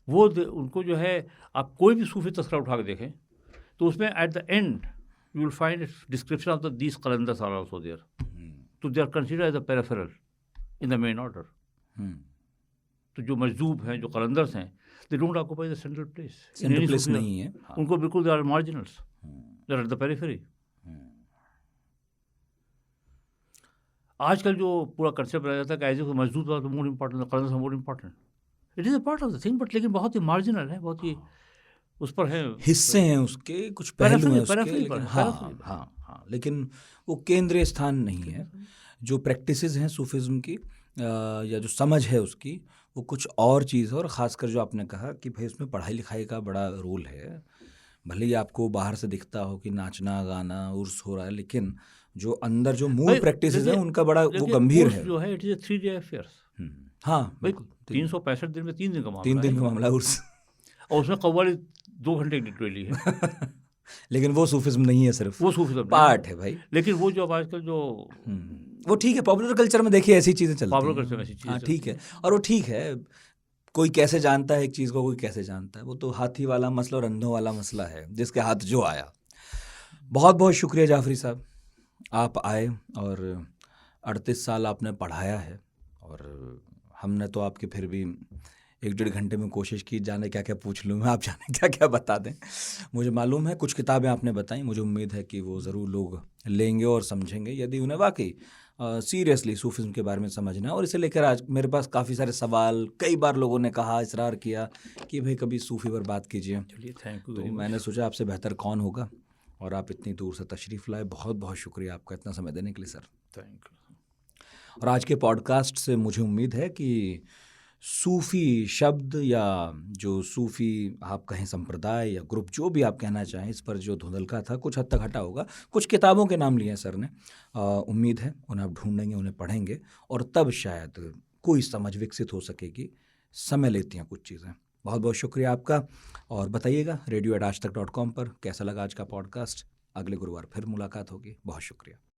वो उनको जो है, आप कोई भी सूफी तस्करा उठा के देखें तो उसमें at the end you will find description of the these qalandars are also there, तो they are considered as the peripheral in the main order. तो जो मजदूब हैं, जो कलंदर्स हैं, they don't occupy the central place नहीं है। उनको बिल्कुल they are marginals, they are at the periphery. आजकल जो पूरा कंसेप्ट रह जाता है कि एज ए मजदूब था तो more important, Qalandars more important, it is a part of the thing, but लेकिन बहुत ही मार्जिनल है, बहुत ही उस पर है, हिस्से हैं उसके, कुछ पहलू हैं उसके, लेकिन हाँ, लेकिन वो केंद्रीय स्थान नहीं है। जो प्रैक्टिसेस हैं सूफिज्म की, या जो समझ है उसकी, वो कुछ और चीज़ है। और ख़ासकर जो आपने कहा कि भाई उसमें पढ़ाई लिखाई का बड़ा रोल है। भले ही आपको बाहर से दिखता हो कि नाचना गाना उर्स हो रहा है, लेकिन जो अंदर जो मूल प्रैक्टिसेस हैं उनका बड़ा वो गंभीर है। जो है, इट इज़ 3 day अफेयर्स। हाँ, बिल्कुल। 365 दिन में 3 दिन का मामला, 3 दिन का मामला उर्स, और उसमें कव्वाली 2 घंटे की डिटेली है। लेकिन वो सूफिज्म नहीं है, सिर्फ वो सूफिज्म पार्ट है भाई। लेकिन वो जो आजकल जो वो ठीक है, पॉपुलर कल्चर में देखिए ऐसी चीज़ें चलती हैं, पॉपुलर कल्चर में ऐसी चीज़ें, हाँ ठीक है। और वो ठीक है, कोई कैसे जानता है एक चीज़ को, कोई कैसे जानता है, वो तो हाथी वाला मसला और अंधों वाला मसला है, जिसके हाथ जो आया। बहुत बहुत शुक्रिया जाफरी साहब। आप आए और 38 साल आपने पढ़ाया है, और हमने तो आपके फिर भी 1-1.5 घंटे में कोशिश की, जाने क्या क्या पूछ लूँ मैं, आप जाने क्या क्या बता दें। मुझे मालूम है कुछ किताबें आपने बताई, मुझे उम्मीद है कि वो ज़रूर लोग लेंगे और समझेंगे, यदि उन्हें वाकई सीरियसली सूफिज़्म के बारे में समझना है। और इसे लेकर आज मेरे पास काफ़ी सारे सवाल, कई बार लोगों ने कहा, इसरार किया कि भाई कभी सूफ़ी पर बात कीजिए। चलिए, थैंक यू तो वेरी मच। मैंने सोचा आपसे बेहतर कौन होगा, और आप इतनी दूर से तशरीफ़ लाए। बहुत बहुत शुक्रिया आपका इतना समय देने के लिए सर। Thank you. और आज के पॉडकास्ट से मुझे उम्मीद है कि सूफ़ी शब्द, या जो सूफ़ी आप कहें संप्रदाय या ग्रुप, जो भी आप कहना चाहें, इस पर जो धुंधलका था कुछ हद तक हटा होगा। कुछ किताबों के नाम लिए हैं सर ने, उम्मीद है उन्हें आप ढूंढेंगे, उन्हें पढ़ेंगे, और तब शायद कोई समझ विकसित हो सकेगी। समय लेती हैं कुछ चीज़ें। बहुत बहुत शुक्रिया आपका, और बताइएगा radio@aajtak.com पर कैसा लगा आज का पॉडकास्ट। अगले गुरुवार फिर मुलाकात होगी। बहुत शुक्रिया।